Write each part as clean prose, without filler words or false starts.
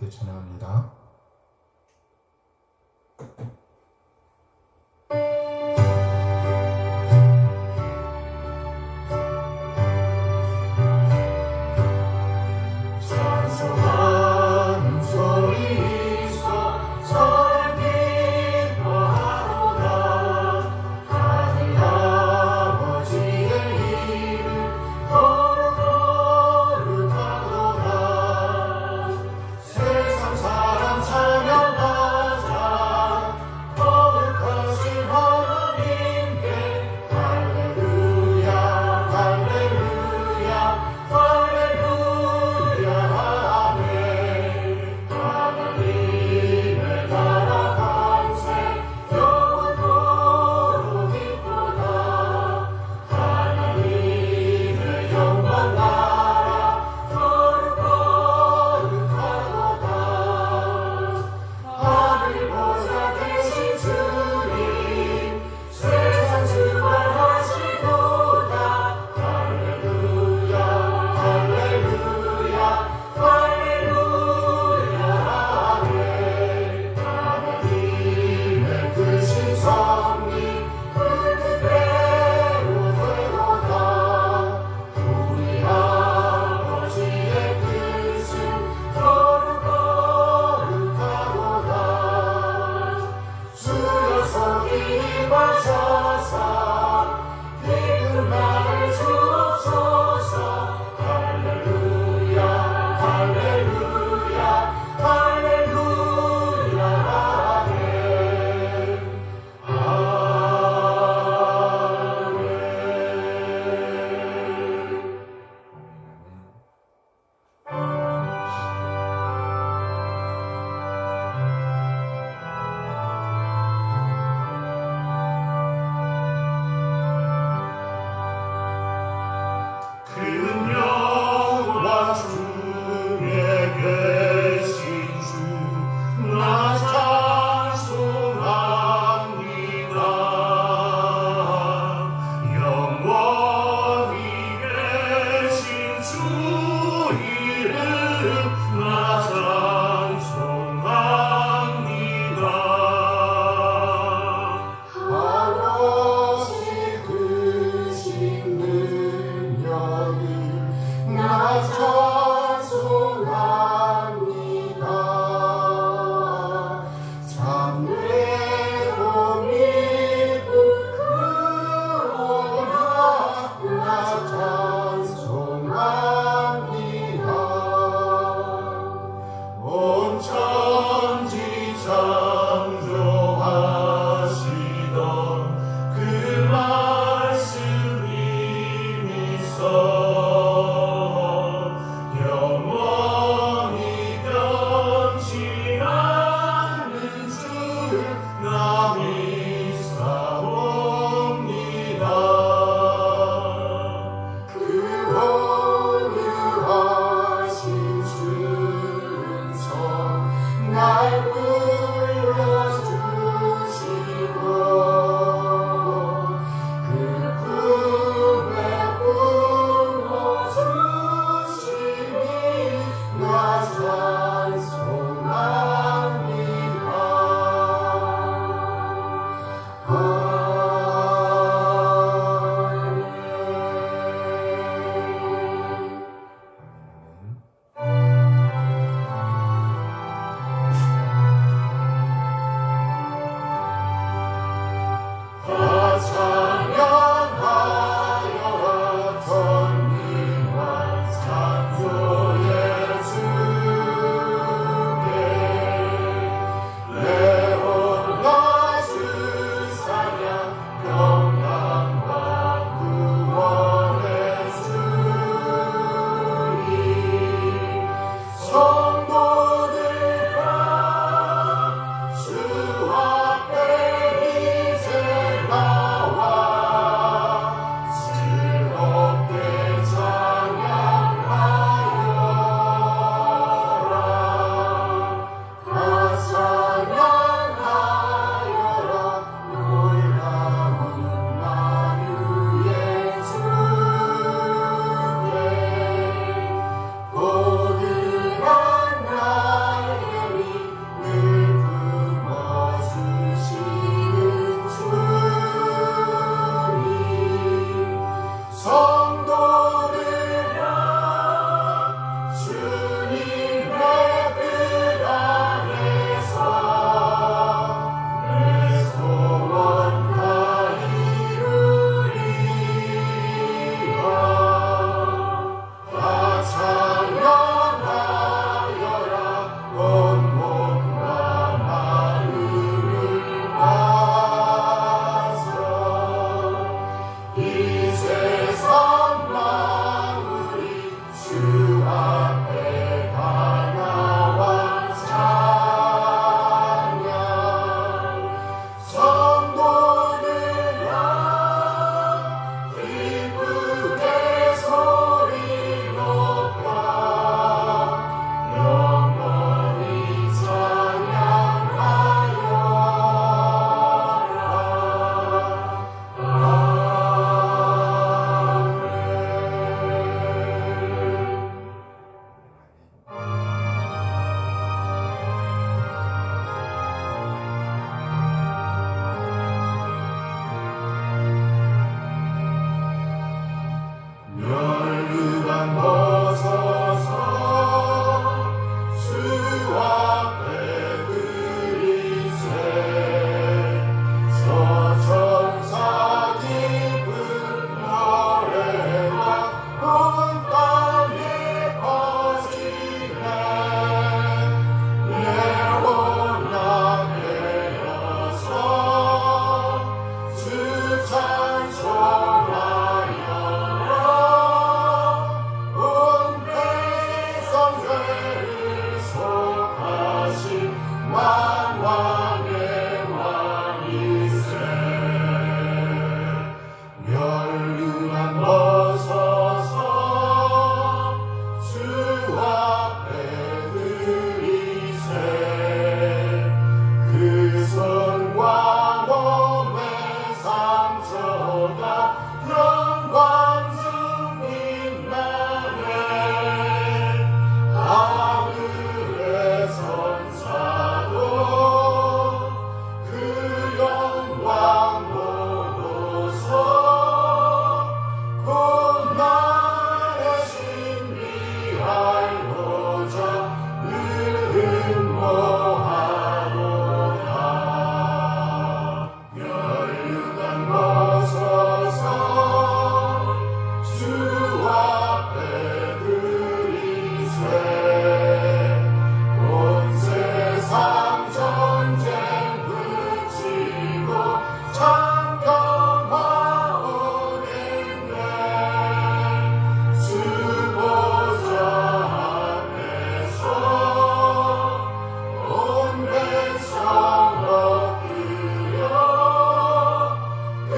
함께 찬양합니다. 멸류관 벗어서 주 앞에 드리세. 서천사 깊은 노래가 온 땅에 퍼지네. 예원하게 여서 주 찬송하여라. 온 백성 죄를 속하신 만왕의 왕이세. 멸류관 벗어서 주 앞에 드리세. 그 손과 몸의 상처가 영광 중 빛나네. 하늘의 천사도 그 영광 보고서 곧 나의 신비하고자 늘 음모하도다. 멸류관 벗어서 주 앞에 드리세. 온 세상 전쟁 붙이고 참평하오겠네. 주 보좌 앞에서 온 백성 엎드려 그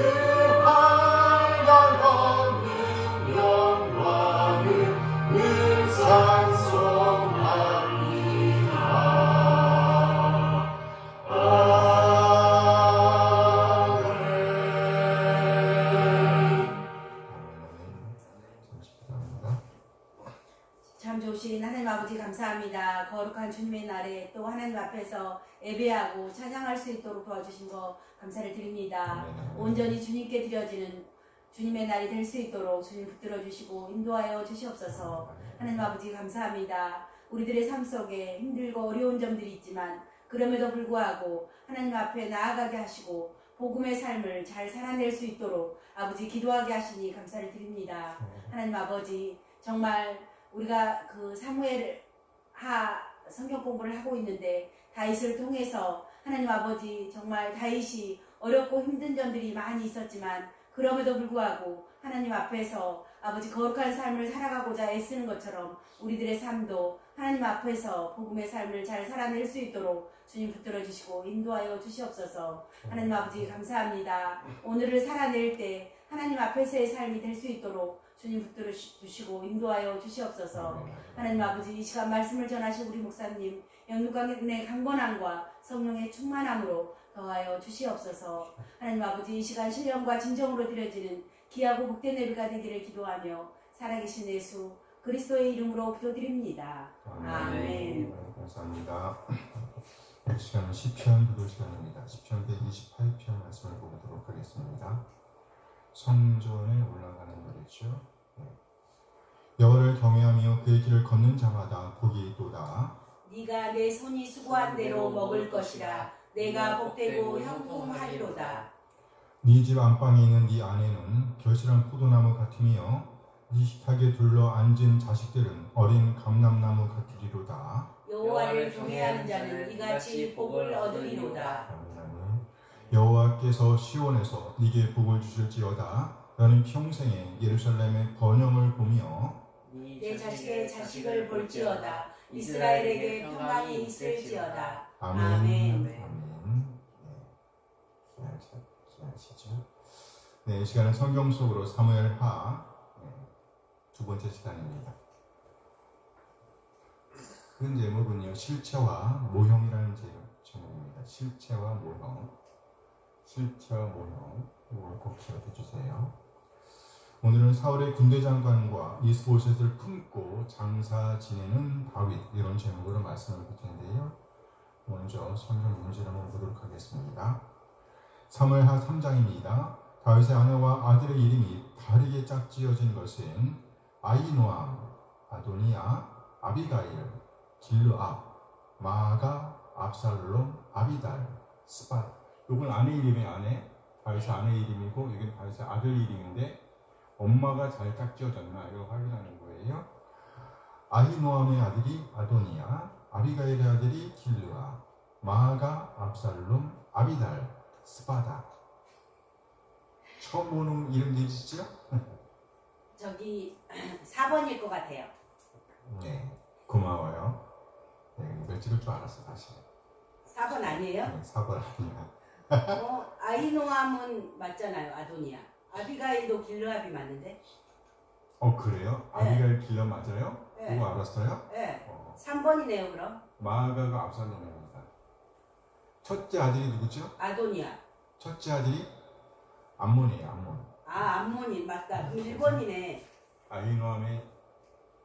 하얀 얻는 영광을 늘 찬송합니다. 참 좋으신 하나님 아버지 감사합니다. 거룩한 주님의 날에 또 하나님 앞에서 예배하고 찬양할 수 있도록 도와주신 거 감사를 드립니다. 온전히 주님께 드려지는 주님의 날이 될 수 있도록 주님 붙들어 주시고 인도하여 주시옵소서. 하나님 아버지 감사합니다. 우리들의 삶 속에 힘들고 어려운 점들이 있지만 그럼에도 불구하고 하나님 앞에 나아가게 하시고 복음의 삶을 잘 살아낼 수 있도록 아버지 기도하게 하시니 감사를 드립니다. 하나님 아버지 정말 우리가 그 사무엘 하 성경 공부를 하고 있는데 다윗을 통해서 하나님 아버지 정말 다윗이 어렵고 힘든 점들이 많이 있었지만 그럼에도 불구하고 하나님 앞에서 아버지 거룩한 삶을 살아가고자 애쓰는 것처럼 우리들의 삶도 하나님 앞에서 복음의 삶을 잘 살아낼 수 있도록 주님 붙들어 주시고 인도하여 주시옵소서. 하나님 아버지 감사합니다. 오늘을 살아낼 때 하나님 앞에서의 삶이 될 수 있도록 주님 붙들어 주시고 인도하여 주시옵소서. 하나님 아버지 이 시간 말씀을 전하신 우리 목사님 영육간의 강건함과 성령의 충만함으로 더하여 주시옵소서. 하나님 아버지 이 시간 신령과 진정으로 드려지는 귀하고 복된 예배가 되기를 기도하며 살아계신 예수 그리스도의 이름으로 기도드립니다. 아멘. 감사합니다. 이 시간은 시편 기도 시간입니다. 시편 128편 말씀을 보도록 하겠습니다. 성전에 올라가는 노래죠. 여호와를 경외하며 그의 길을 걷는 자마다 복이 있도다. 네가 내 손이 수고한 대로 먹을 것이라. 내가 복되고 형통하리로다. 네 집 안방에 있는 네 아내는 결실한 포도나무 같으며 네 식탁에 둘러 앉은 자식들은 어린 감람나무 같으리로다. 여호와를 경외하는 자는 이같이 복을 얻으리로다. 여호와께서 시온에서 네게 복을 주실지어다. 너는 평생에 예루살렘의 번영을 보며 내 자식의 자식을 볼지어다. 이스라엘에게 평강이 있을지어다. 아멘. 아멘. 기다리시죠. 네, 이 시간은 성경 속으로 사무엘하 두 번째 시간입니다. 큰 제목은요, 실체와 모형이라는 제목입니다. 실체와 모형. 실체와 모형. 이걸 꼭 기억해 주세요. 오늘은 사울의 군대 장관과 이스보셋을 품고 장사 지내는 다윗, 이런 제목으로 말씀을 드릴 텐데요. 먼저 성경 문제를 한번 보도록 하겠습니다. 사무엘하 3장입니다. 다윗의 아내와 아들의 이름이 다르게 짝지어진 것은 아히노암, 아도니아, 아비가일, 길르압, 마아가, 압살롬, 아비달, 스밧. 이건 아내 이름의 아내, 다윗의 아내 이름이고 여기는 다윗의 아들 이름인데 엄마가 잘 짝지어졌나 이거 확인하는 거예요. 아히노암의 아들이 아도니아, 아비가일의 아들이 길르압, 마아가, 압살롬, 아비달, 스바다. 처음 보는 이름들이시죠? 저기 4번일 것 같아요. 네, 고마워요. 네, 이걸 찍을 줄 알았어 사실. 4번 아니에요? 네, 4번 아니야. 아히노암은 맞잖아요. 아도니아. 아비가일도 길르압이 맞는데? 그래요? 네. 아비가일 길러 맞아요? 네. 그거 알았어요? 네. 3번이네요 그럼. 마아가가 압살롬입니다. 첫째 아들이 누구죠? 아도니아. 첫째 아들이 암몬이에요. 암몬. 암몬이 맞다. 그럼 1번이네. 아히노암의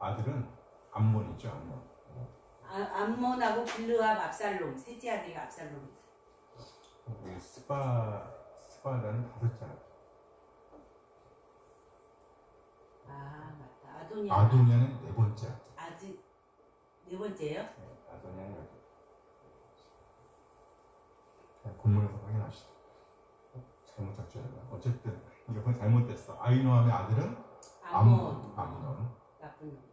아들은 암몬이죠. 암몬. 암몬하고 길르압, 압살롬. 셋째 아들이 압살롬. 스바다는 다섯째 아들. 맞다. 아도니아는 네 번째 아들. 아직 네 번째예요? 네, 아도니아는 여기. 본문에서 확인합시다. 잘못 작주했나? 어쨌든 이건 잘못됐어. 아히노암의 아들은 암몬. 나쁜 놈.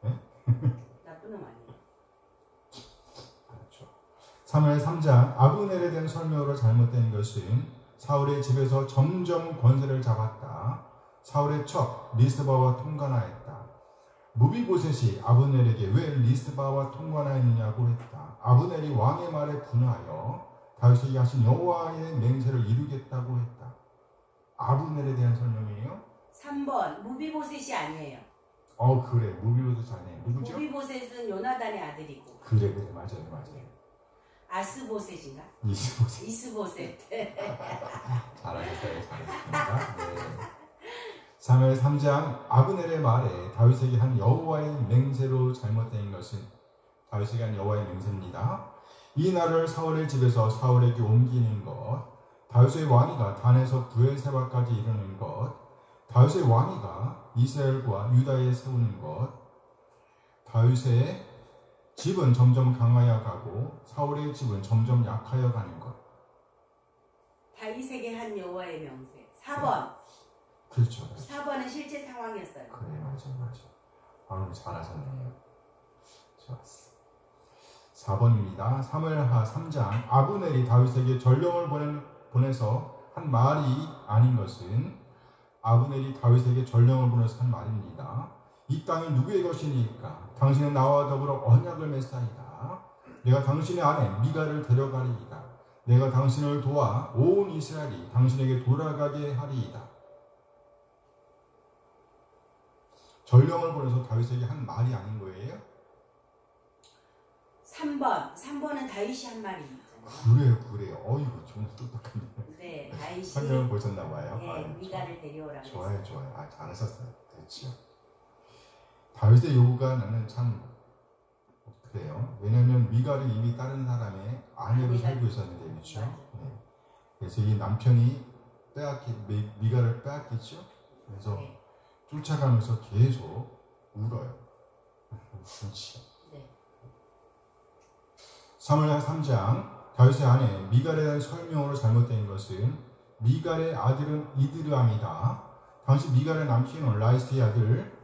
네? 나쁜 놈 아니에요. 그렇죠. 3월 3장 아브넬에 대한 설명으로 잘못된 것은 사울의 집에서 점점 권세를 잡았다. 사울의 척 리스바와 통관하였다. 무비보셋이 아브넬에게 왜 리스바와 통관하였느냐고 했다. 아브넬이 왕의 말에 분하여 다윗에게 하신 여호와의 맹세를 이루겠다고 했다. 아브넬에 대한 설명이에요? 3번 무비보셋이 아니에요. 그래. 무비보셋 아니에요. 누구죠? 무비보셋은 요나단의 아들이고. 그래 맞아요. 아스보셋인가? 이스보셋. 잘하셨어요. 잘했습니다. 네. 3월 3장 아브넬의 말에 다윗에게 한 여호와의 맹세로 잘못된 것은 다윗에게 한 여호와의 맹세입니다. 이 날을 사울의 집에서 사울에게 옮기는 것, 다윗의 왕위가 단에서 브엘세바까지 이르는 것, 다윗의 왕위가 이스라엘과 유다에 세우는 것, 다윗의 집은 점점 강하여 가고 사울의 집은 점점 약하여 가는 것. 다윗에게 한 여호와의 명세. 4번. 그렇죠. 4번은 실제 상황이었어요. 그래 맞아. 잘하셨네요. 좋았어. 4번입니다. 사무엘하 3장 아브넬이 다윗에게 전령을 보내서 한 말이 아닌 것은 아브넬이 다윗에게 전령을 보내서 한 말입니다. 이 땅이 누구의 것이니까 당신은 나와 더불어 언약을 맺사이다. 내가 당신의 아내 미가를 데려가리이다. 내가 당신을 도와 온 이스라엘이 당신에게 돌아가게 하리이다. 전령을 보내서 다윗에게 한 말이 아닌 거예요? 3번은 다윗이 한 말이 있잖아요. 그래요. 어이구 좀 똑똑하네. 네, 다윗이 설명을 보셨나 봐요. 네, 미가를 데려오라고. 좋아요. 잘하셨어요. 그렇죠. 다윗의 요구가 나는 참 그래요. 왜냐하면 미가를 이미 다른 사람의 아내로 살고 있었는데 그렇죠. 네. 그래서 이 남편이 미가를 빼앗겼죠. 그래서 네. 쫓아가면서 계속 울어요. 그렇지. 네. 사무엘하 3장 다윗의 아내 미갈에 대한 설명으로 잘못된 것은 미갈의 아들은 이드람이다. 당시 미갈의 남친은 라이스의 아들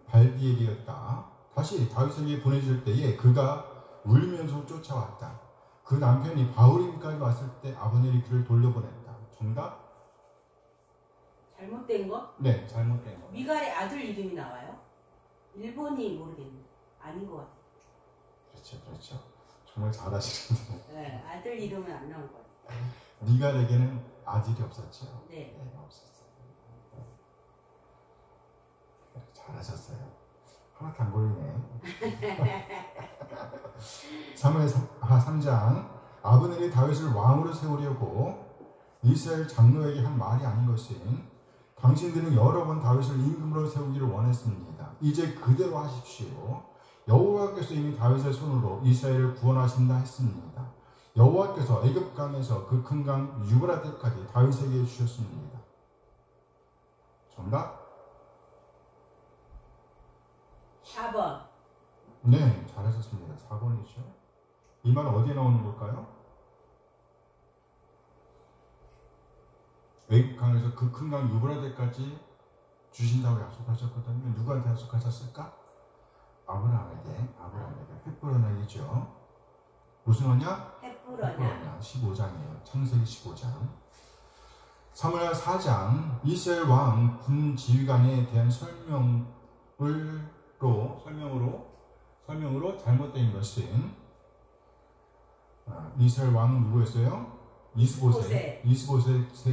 발디엘이었다. 다시 다윗에게 보내질 때에 그가 울면서 쫓아왔다. 그 남편이 바울임까지 왔을 때 아브넬이 그를 돌려보냈다. 정답? 잘못된 거? 네, 잘못된 거. 미갈의 아들 이름이 나와요? 일본이 모르겠네. 아닌 것 같아요. 그렇죠. 정말 잘하시는데. 네, 아들 이름은 안 나온 것 같아요. 미갈에게는 아들이 없었죠. 네. 없었어요. 잘하셨어요. 하나도 안 걸리네. 사무엘하 3장 아브넬이 다윗을 왕으로 세우려고 이스라엘 장로에게 한 말이 아닌 것은 당신들은 여러 번 다윗을 임금으로 세우기를 원했습니다. 이제 그대로 하십시오. 여호와께서 이미 다윗의 손으로 이스라엘을 구원하신다 했습니다. 여호와께서 애굽강에서 그 큰 강 유브라데까지 다윗에게 주셨습니다. 정답? 4번. 네, 잘하셨습니다. 4번이죠. 이 말은 어디에 나오는 걸까요? 외국 강에서 그 큰 강 유브라데까지 주신다고 약속하셨거든요. 누구한테 약속하셨을까? 아브라함에게 횃불 언약이죠. 무슨 언약? 횃불 언약. 15장이에요. 창세기 15장. 사무엘 4장 이스라엘 왕 군 지휘관에 대한 설명으로 잘못된 것은 이스라엘 왕은 누구였어요? 이스보셋의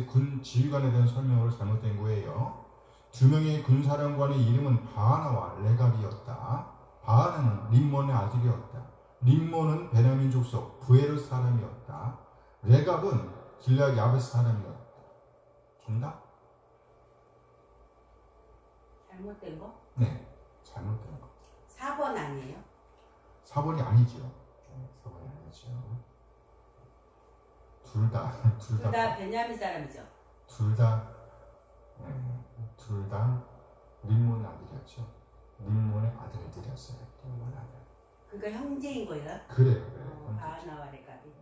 군 지휘관에 대한 설명으로 잘못된 거예요. 두 명의 군사령관의 이름은 바하나와 레갑이었다. 바하나는 림몬의 아들이었다. 림몬은 베냐민 족속 부에르 사람이었다. 레갑은 길앗 야베스 사람이었다. 정답? 잘못된 거? 네, 잘못된 거. 4번 아니에요? 4번이 아니죠. 4번이 아니죠. 둘 다 베냐민 사람이죠. 둘 다 림몬의 아들이었죠. 림몬의 아들들이었어요. 림몬의 아들. 그러니까 형제인 거예요? 그래요. 바하나와 레갑이.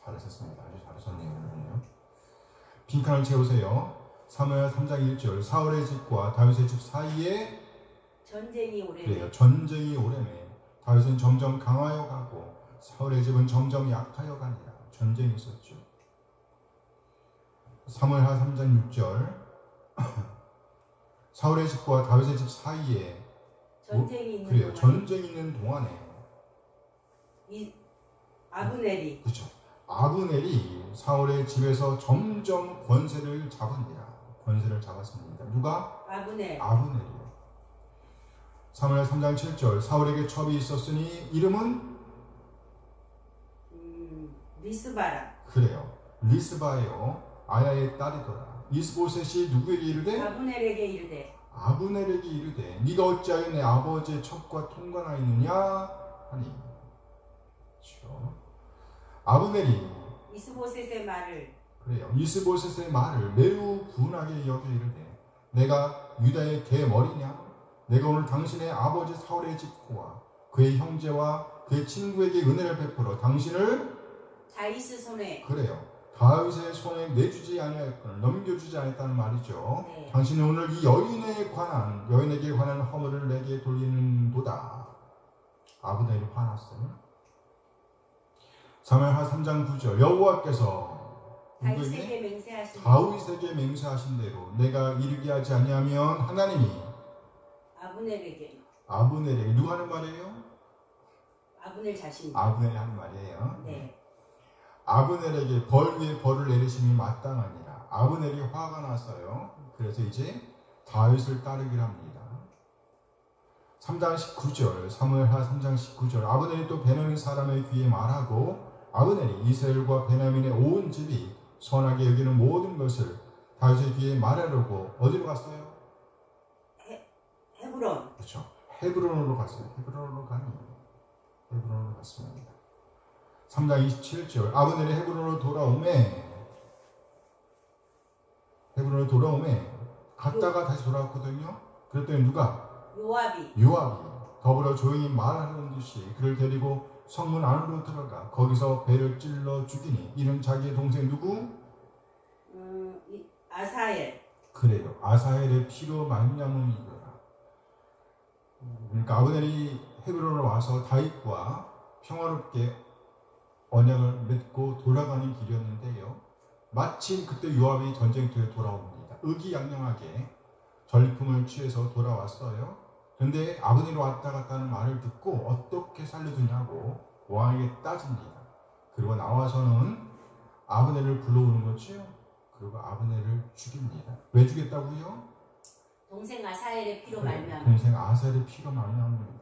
잘하셨습니다. 아주 잘하셨네요. 오늘은요. 빈칸을 채우세요. 사무엘 3장 1절 사울의 집과 다윗의 집 사이에 전쟁이 오래매. 그래요. 전쟁이 오래매. 다윗은 점점 강하여 가고 사울의 집은 점점 약하여 가니라. 전쟁이 있었죠. 사무엘하 3장 6절 사울의 집과 다윗의 집 사이에 전쟁이 있는 그래요. 동안에. 전쟁이 있는 동안에 이 아브넬이. 그렇죠. 아브넬이 사울의 집에서 점점 권세를 잡으니라. 권세를 잡았습니다. 누가? 아브넬이요. 사무엘 3장 7절 사울에게 첩이 있었으니 이름은 리스바라. 그래요. 리스바예요. 아야의 딸이더라. 이스보셋이 누구에게 이르되? 아브넬에게 이르되 네가 어찌하여 내 아버지의 첩과 통관하였느냐 하니. 그렇죠. 아브넬이 이스보셋의 말을 그래요. 이스보셋의 말을 매우 분하게 여겨 이르되 내가 유다의 개 머리냐? 내가 오늘 당신의 아버지 사울의 집과 그의 형제와 그의 친구에게 은혜를 베풀어 당신을 다윗 손에 그래요. 다윗의 손에 내주지 아니하였거늘 넘겨주지 않았다는 말이죠. 네. 당신은 오늘 이 여인에게 관한 허물을 내게 돌리는도다. 아브넬이 화났어요. 사무엘하 3장 9절 여호와께서 다윗에게 맹세하신 대로 내가 이르게 하지 아니하면 하나님이 아브넬에게 누가 하는 말이에요? 아브넬 자신. 아브넬이 하는 말이에요. 네. 아브넬에게 벌 위에 벌을 내리심이 마땅하니라. 아브넬이 화가 났어요. 그래서 이제 다윗을 따르기를 합니다. 3장 19절 사무엘하 3장 19절 아브넬이 또 베냐민 사람의 귀에 말하고 아브넬이 이스라엘과 베냐민의 온 집이 선하게 여기는 모든 것을 다윗의 귀에 말하려고 어디로 갔어요? 헤브론. 그렇죠. 헤브론으로 갔어요. 헤브론으로 갔습니다. 3장 27절 아브넬이 헤브론으로 돌아오매 갔다가 다시 돌아왔거든요. 그랬더니 누가? 요압이 더불어 조용히 말하는 듯이 그를 데리고 성문 안으로 들어가 거기서 배를 찔러 죽이니 이는 자기의 동생 누구? 아사엘. 그래요. 아사엘의 피로 말미암음이더라. 그러니까 아브넬이 헤브론으로 와서 다윗과 평화롭게 언약을 맺고 돌아가는 길이었는데요. 마침 그때 요압이 전쟁터에 돌아옵니다. 의기양양하게 전리품을 취해서 돌아왔어요. 그런데 아브넬이 왔다 갔다는 말을 듣고 어떻게 살려두냐고 왕에게 따집니다. 그리고 나와서는 아브넬을 불러오는 거지요. 그리고 아브넬을 죽입니다. 왜 죽였다고요? 동생 아사엘의 피로 말미암아. 동생 아사엘의 피로 말미암습니다.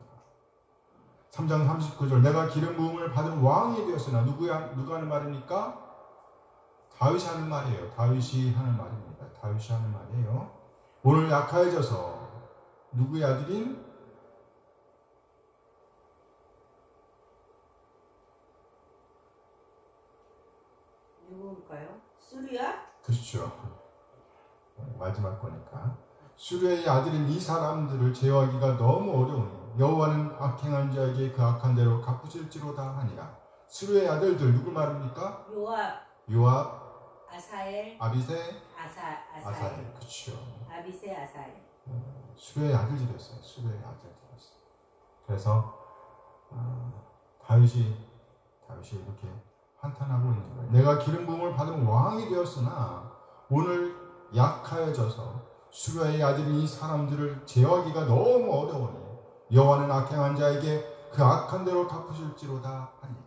3장 39절 내가 기름 부음을 받은 왕이 되었으나 누가 하는 말입니까? 다윗이 하는 말이에요. 다윗이 하는 말이에요. 오늘 약해져서 누구의 아들인? 누구일까요? 수르야? 그렇죠. 마지막 거니까. 수르의 아들인 이 사람들을 제어하기가 너무 어려우니 여호와는 악행한 자에게 그 악한 대로 갚으실지로다 하니라. 수르의 아들들 누구 말입니까? 요압, 아사엘, 아비세, 아사엘. 그렇죠. 아비세, 아사엘. 수르의 아들들이었어요. 수르의 아들들이었어요. 그래서 다윗이 이렇게 한탄하고 있는 거예요. 내가 기름 부음을 받은 왕이 되었으나 오늘 약하여져서 수르의 아들인 이 사람들을 제어하기가 너무 어려우니 여호와는 악행한 자에게 그 악한 대로 갚으실지로다 하니라.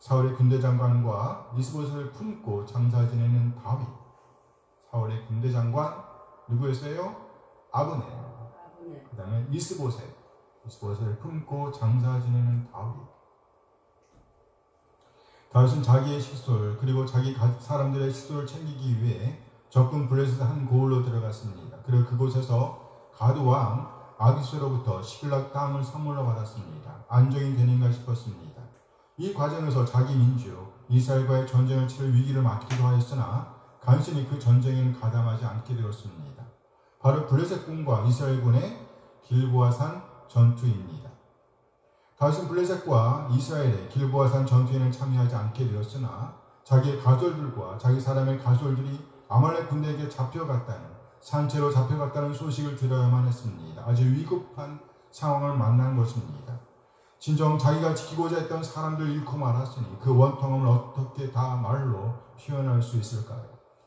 사울의 군대 장관과 이스보셋을 품고 장사 지내는 다윗. 사울의 군대 장관 누구였어요? 아브넬. 그 다음에 이스보셋을 품고 장사 지내는 다윗. 다윗은 자기의 식솔 그리고 자기 사람들의 식솔을 챙기기 위해 적군 블레셋 한 고을로 들어갔습니다. 그리고 그곳에서 가드 왕 아비스로부터 시글락 땅을 선물로 받았습니다. 안정이 되는가 싶었습니다. 이 과정에서 자기 민족 이스라엘과의 전쟁을 치를 위기를 맞기도 하였으나 간신히 그 전쟁에는 가담하지 않게 되었습니다. 바로 블레셋군과 이스라엘군의 길보아산 전투입니다. 다윗은 블레셋과 이스라엘의 길보아산 전투에는 참여하지 않게 되었으나 자기의 가솔들과 자기 사람의 가솔들이 아말렉 군대에게 산채로 잡혀갔다는 소식을 들어야만 했습니다. 아주 위급한 상황을 만난 것입니다. 진정 자기가 지키고자 했던 사람들 잃고 말았으니 그 원통함을 어떻게 다 말로 표현할 수 있을까요?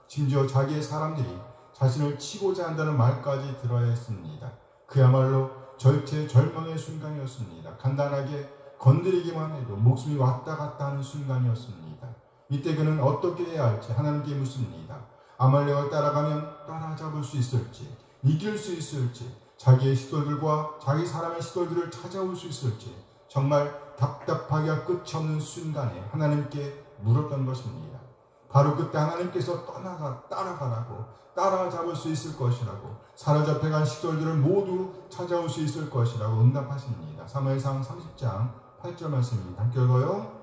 심지어 자기의 사람들이 자신을 치고자 한다는 말까지 들어야 했습니다. 그야말로 절체절명의 순간이었습니다. 간단하게 건드리기만 해도 목숨이 왔다 갔다 하는 순간이었습니다. 이때 그는 어떻게 해야 할지 하나님께 묻습니다. 아말렉을 따라가면 따라잡을 수 있을지, 이길 수 있을지, 자기의 식솔들과 자기 사람의 식솔들을 찾아올 수 있을지 정말 답답하기가 끝이 없는 순간에 하나님께 물었던 것입니다. 바로 그때 하나님께서 따라가라고, 따라잡을 수 있을 것이라고, 사로잡혀간 식솔들을 모두 찾아올 수 있을 것이라고 응답하십니다. 사무엘상 30장 8절 말씀입니다. 함께 읽어요.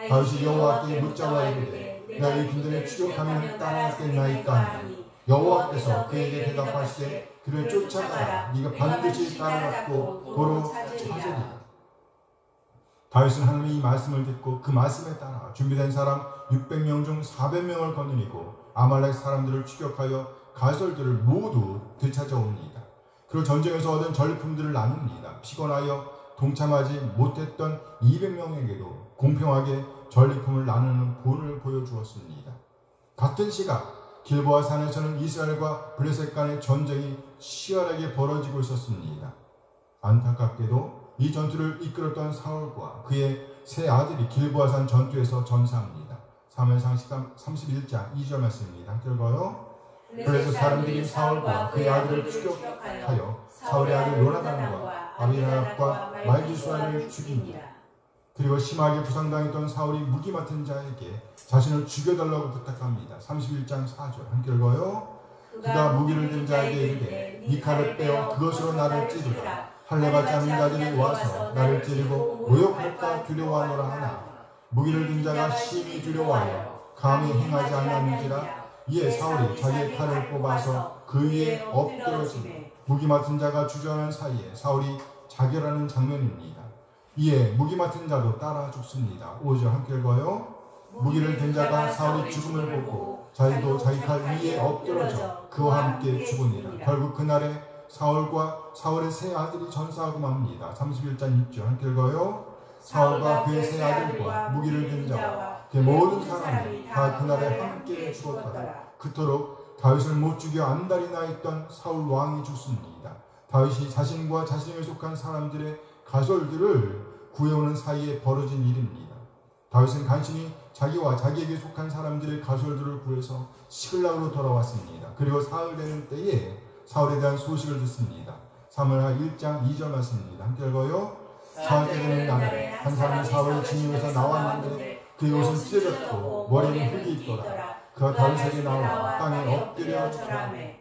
다윗이 여호와께 묻자와 이르되 내가 이 군대를 추격하면 따라갔겠나이까 하니 여호와께서 그에게 대답하시되 그를 쫓아가라. 네가 반드시 따라갔고 도로 찾으리라. 다윗은 하나님의 이 말씀을 듣고 그 말씀에 따라 준비된 사람 600명 중 400명을 거느리고 아말렉 사람들을 추격하여 가솔들을 모두 되찾아옵니다. 그리고 전쟁에서 얻은 전리품들을 나눕니다. 피곤하여 동참하지 못했던 200명에게도 공평하게 전리품을 나누는 본을 보여주었습니다. 같은 시각 길보아 산에서는 이스라엘과 블레셋 간의 전쟁이 치열하게 벌어지고 있었습니다. 안타깝게도 이 전투를 이끌었던 사울과 그의 세 아들이 길보아산 전투에서 전사합니다. 사무엘상 31장 2절 말씀입니다. 함께 읽어요. 그래서 사람들이 사울과 그의 아들을 추격하여 사울의 아들 요나단과 아비나답과 말기수아를 죽입니다. 그리고 심하게 부상당했던 사울이 무기 맡은 자에게 자신을 죽여달라고 부탁합니다. 31장 4절 함께 읽어요. 그가 무기를 든 자에게 이르되 네 칼을 빼어 그것으로 나를 찌르라. 할례받지 않은 자들이 와서 나를 찌르고 모욕할까 두려워하노라 하나 무기를 든 자가 심히 두려워하여 감히 행하지 아니하는지라. 이에 사울이 자기의 칼을 뽑아서 그 위에 엎드러지며 무기 맡은 자가 주저하는 사이에 사울이 자결하는 장면입니다. 이에 무기 맡은 자도 따라 죽습니다. 5절 함께 읽어요. 무기를 든 자가 사울이 죽음을 보고 자기도 자기 칼 위에 엎드러져 그와 함께 죽으니라. 결국 그날에 사울과 사울의 세 아들이 전사하고 맙니다. 31장 6절 함께 읽어요. 사울과 그의 세 아들과 무기를 든 자와 그 모든 사람이 다 그날에 함께 죽었더라. 그토록 다윗을 못 죽여 안달이 나 있던 사울 왕이 죽습니다. 다윗이 자신과 자신에 속한 사람들의 가솔들을 구해오는 사이에 벌어진 일입니다. 다윗은 간신히 자기와 자기에게 속한 사람들의 가솔들을 구해서 시글락으로 돌아왔습니다. 그리고 사흘 되는 때에 사울에 대한 소식을 듣습니다. 사무엘하 1장 2절 말씀입니다. 함께 읽어요. 사흘 되는 날에 한 사람이 사울을 진영에서 나왔는데 그의 옷은 찢어졌고 머리는 흙이 있더라. 그가 다윗에게 나와 땅에 엎드려 절하매.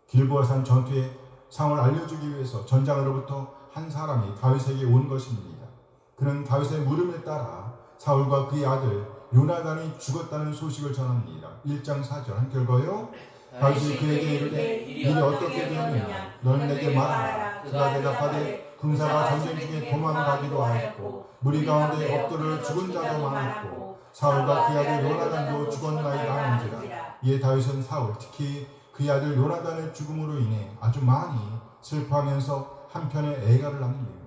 길보아산 전투의 상황을 알려주기 위해서 전장으로부터 한 사람이 다윗에게 온 것입니다. 그는 다윗의 물음에 따라 사울과 그의 아들 요나단이 죽었다는 소식을 전합니다. 1장 4절 함께 읽어요. 다윗이 그에게 이르되 일이 어떻게 되었느냐 너는 내게 말하라. 그가 대답하되 군사가 전쟁 중에 도망을 가기도 하였고 무리 가운데 엎드려 죽은 자도 많았고 사울과 그의 아들 요나단도 죽었나이다 하는지라. 이에 다윗은 사울 특히 그의 아들 요나단의 죽음으로 인해 아주 많이 슬퍼하면서 한편에 애가를 남깁니다.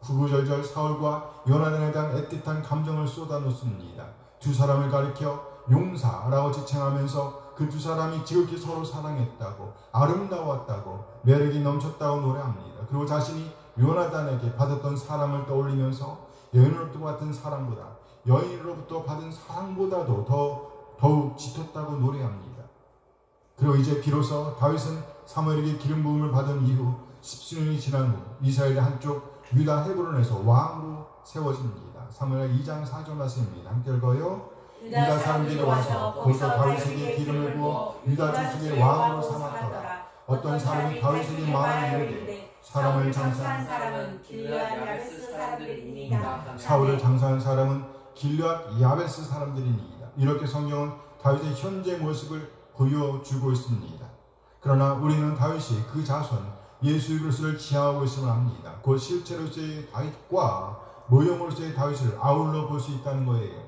구구절절 사울과 요나단에 대한 애틋한 감정을 쏟아놓습니다. 두 사람을 가리켜 용사라고 지칭하면서 그 두 사람이 지극히 서로 사랑했다고 아름다웠다고 매력이 넘쳤다고 노래합니다. 그리고 자신이 요나단에게 받았던 사랑을 떠올리면서 여인으로부터 받은 사랑보다 여인으로부터 받은 사랑보다도 더욱 짙었다고 노래합니다. 그리고 이제 비로소 다윗은 사무엘에게 기름 부음을 받은 이후 10수년이 지난 후 이스라엘의 한쪽 유다 헤브론에서 왕으로 세워집니다. 사무엘 2장 4절 말씀입니다. 함께 읽어요. 유다 사람들이 와서 거기서 다윗에게 기름을 부어 유다 족속의 왕으로 삼았더라. 어떤 사람이 다윗에게 말하여 이르되 사람을 장사한 사람은 길르앗 야베스 사람들이니이다. 사울을 장사한 사람은 길르앗 야베스 사람들이니이다. 이렇게 성경은 다윗의 현재 모습을 보여주고 있습니다. 그러나 우리는 다윗이 그 자손 예수 그리스도를 지향하고 있음을 압니다. 곧 실체로서의 다윗과 모형으로서의 다윗을 아울러 볼 수 있다는 거예요.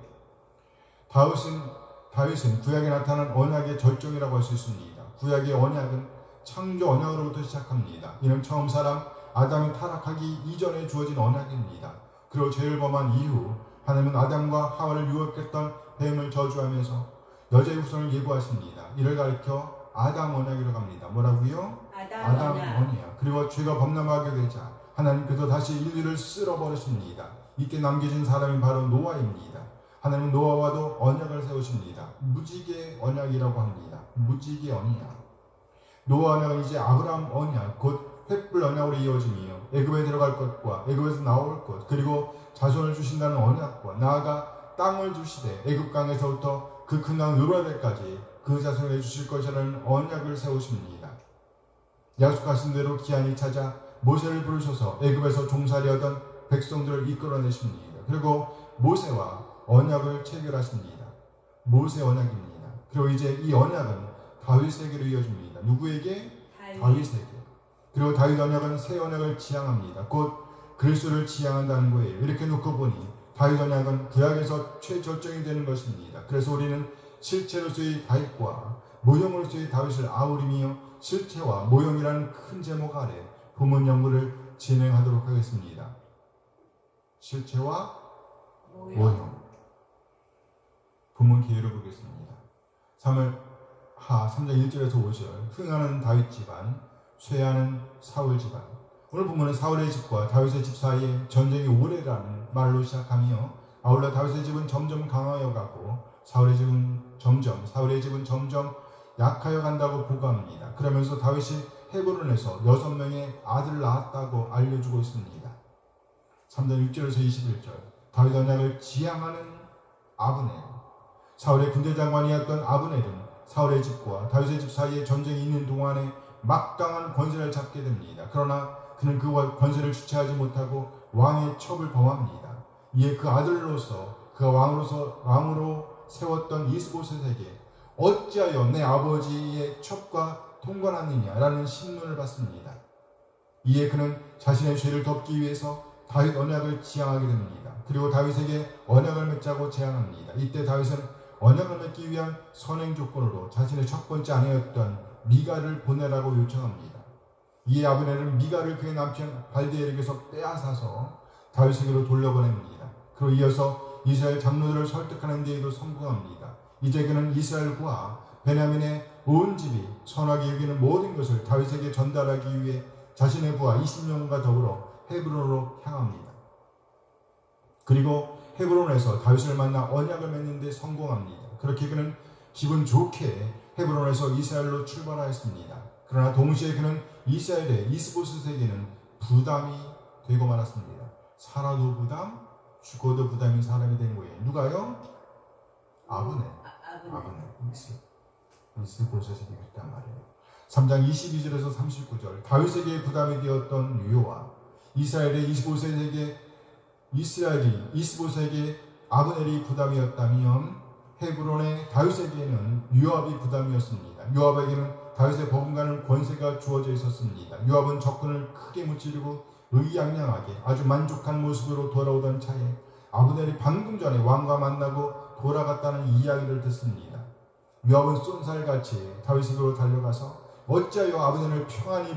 다윗은 구약에 나타난 언약의 절정이라고 할 수 있습니다. 구약의 언약은 창조 언약으로부터 시작합니다. 이는 처음 사람 아담이 타락하기 이전에 주어진 언약입니다. 그리고 죄를 범한 이후 하나님은 아담과 하와를 유혹했던 뱀을 저주하면서 여자의 후손을 예고하십니다. 이를 가리켜 아담 언약이라고 합니다. 뭐라고요? 아담 언약. 그리고 죄가 범람하게 되자 하나님께서 다시 인류를 쓸어버리십니다. 이때 남겨진 사람이 바로 노아입니다. 하나님은 노아와도 언약을 세우십니다. 무지개 언약이라고 합니다. 무지개 언약. 노아 언약은 이제 아브라함 언약, 곧 횃불 언약으로 이어지며 애굽에 들어갈 것과 애굽에서 나올 것, 그리고 자손을 주신다는 언약과 나아가 땅을 주시되 애굽 강에서부터 그 큰 강 유라델까지 그 자손에게 주실 것이라는 언약을 세우십니다. 약속하신 대로 기한이 찾아 모세를 부르셔서 애굽에서 종살이하던 백성들을 이끌어내십니다. 그리고 모세와 언약을 체결하십니다. 모세 언약입니다. 그리고 이제 이 언약은 다윗에게로 이어집니다. 누구에게? 다윗에게. 그리고 다윗 언약은 새 언약을 지향합니다. 곧 그리스도를 지향한다는 거예요. 이렇게 놓고 보니 다윗 언약은 구약에서 최절정이 되는 것입니다. 그래서 우리는 실체로서의 다윗과 모형으로서의 다윗을 아우리며 실체와 모형이라는 큰 제목 아래 본문 연구를 진행하도록 하겠습니다. 실체와 모형. 본문 기회를 보겠습니다. 사무엘하 3장 1절에서 5절. 흥하는 다윗 집안, 쇠하는 사울 집안. 오늘 본문은 사울의 집과 다윗의 집 사이에 전쟁이 오래라는 말로 시작하며 아울러 다윗의 집은 점점 강하여 가고 사울의 집은 점점 약하여 간다고 보고합니다. 그러면서 다윗이 헤브론에서 6명의 아들을 낳았다고 알려주고 있습니다. 3장 6절에서 21절. 다윗 언약을 지향하는 아브넬. 사울의 군대장관이었던 아브넬은 사울의 집과 다윗의 집 사이에 전쟁이 있는 동안에 막강한 권세를 잡게 됩니다. 그러나 그는 그 권세를 주체하지 못하고 왕의 첩을 범합니다. 이에 그 아들로서 그가 왕으로 세웠던 이스보셋에게 어찌하여 내 아버지의 첩과 통관하느냐라는 신문을 받습니다. 이에 그는 자신의 죄를 덮기 위해서 다윗 언약을 지향하게 됩니다. 그리고 다윗에게 언약을 맺자고 제안합니다. 이때 다윗은 언약을 맺기 위한 선행 조건으로 자신의 첫 번째 아내였던 미갈을 보내라고 요청합니다. 이에 아브넬은 미갈을 그의 남편 발디엘에게서 빼앗아서 다윗에게로 돌려보냅니다. 그리고 이어서 이스라엘 장로들을 설득하는 데에도 성공합니다. 이제 그는 이스라엘과 베냐민의 온 집이 선하게 여기는 모든 것을 다윗에게 전달하기 위해 자신의 부하 20명과 더불어 헤브론으로 향합니다. 그리고 헤브론에서 다윗을 만나 언약을 맺는 데 성공합니다. 그렇게 그는 기분 좋게 헤브론에서 이스라엘로 출발하였습니다. 그러나 동시에 그는 이스라엘의 이스보셋에게는 부담이 되고 말았습니다. 살아도 부담, 죽어도 부담인 사람이 된 거예요. 누가요? 아브넬. 이스보셋에게 그랬단 말이에요. 3장 22절에서 39절. 다윗에게 부담이 되었던 요압, 이스라엘의 이스보셋에게 아브넬이 부담이었다면 헤브론의 다윗에게는 요압이 부담이었습니다. 요압에게는 다윗의 버금가는 권세가 주어져 있었습니다. 요압은 적군을 크게 무찌르고 의양양하게 아주 만족한 모습으로 돌아오던 차에 아브넬이 방금 전에 왕과 만나고 돌아갔다는 이야기를 듣습니다. 요압은 쏜살같이 다윗에게로 달려가서 어찌하여 아브넬을 평안히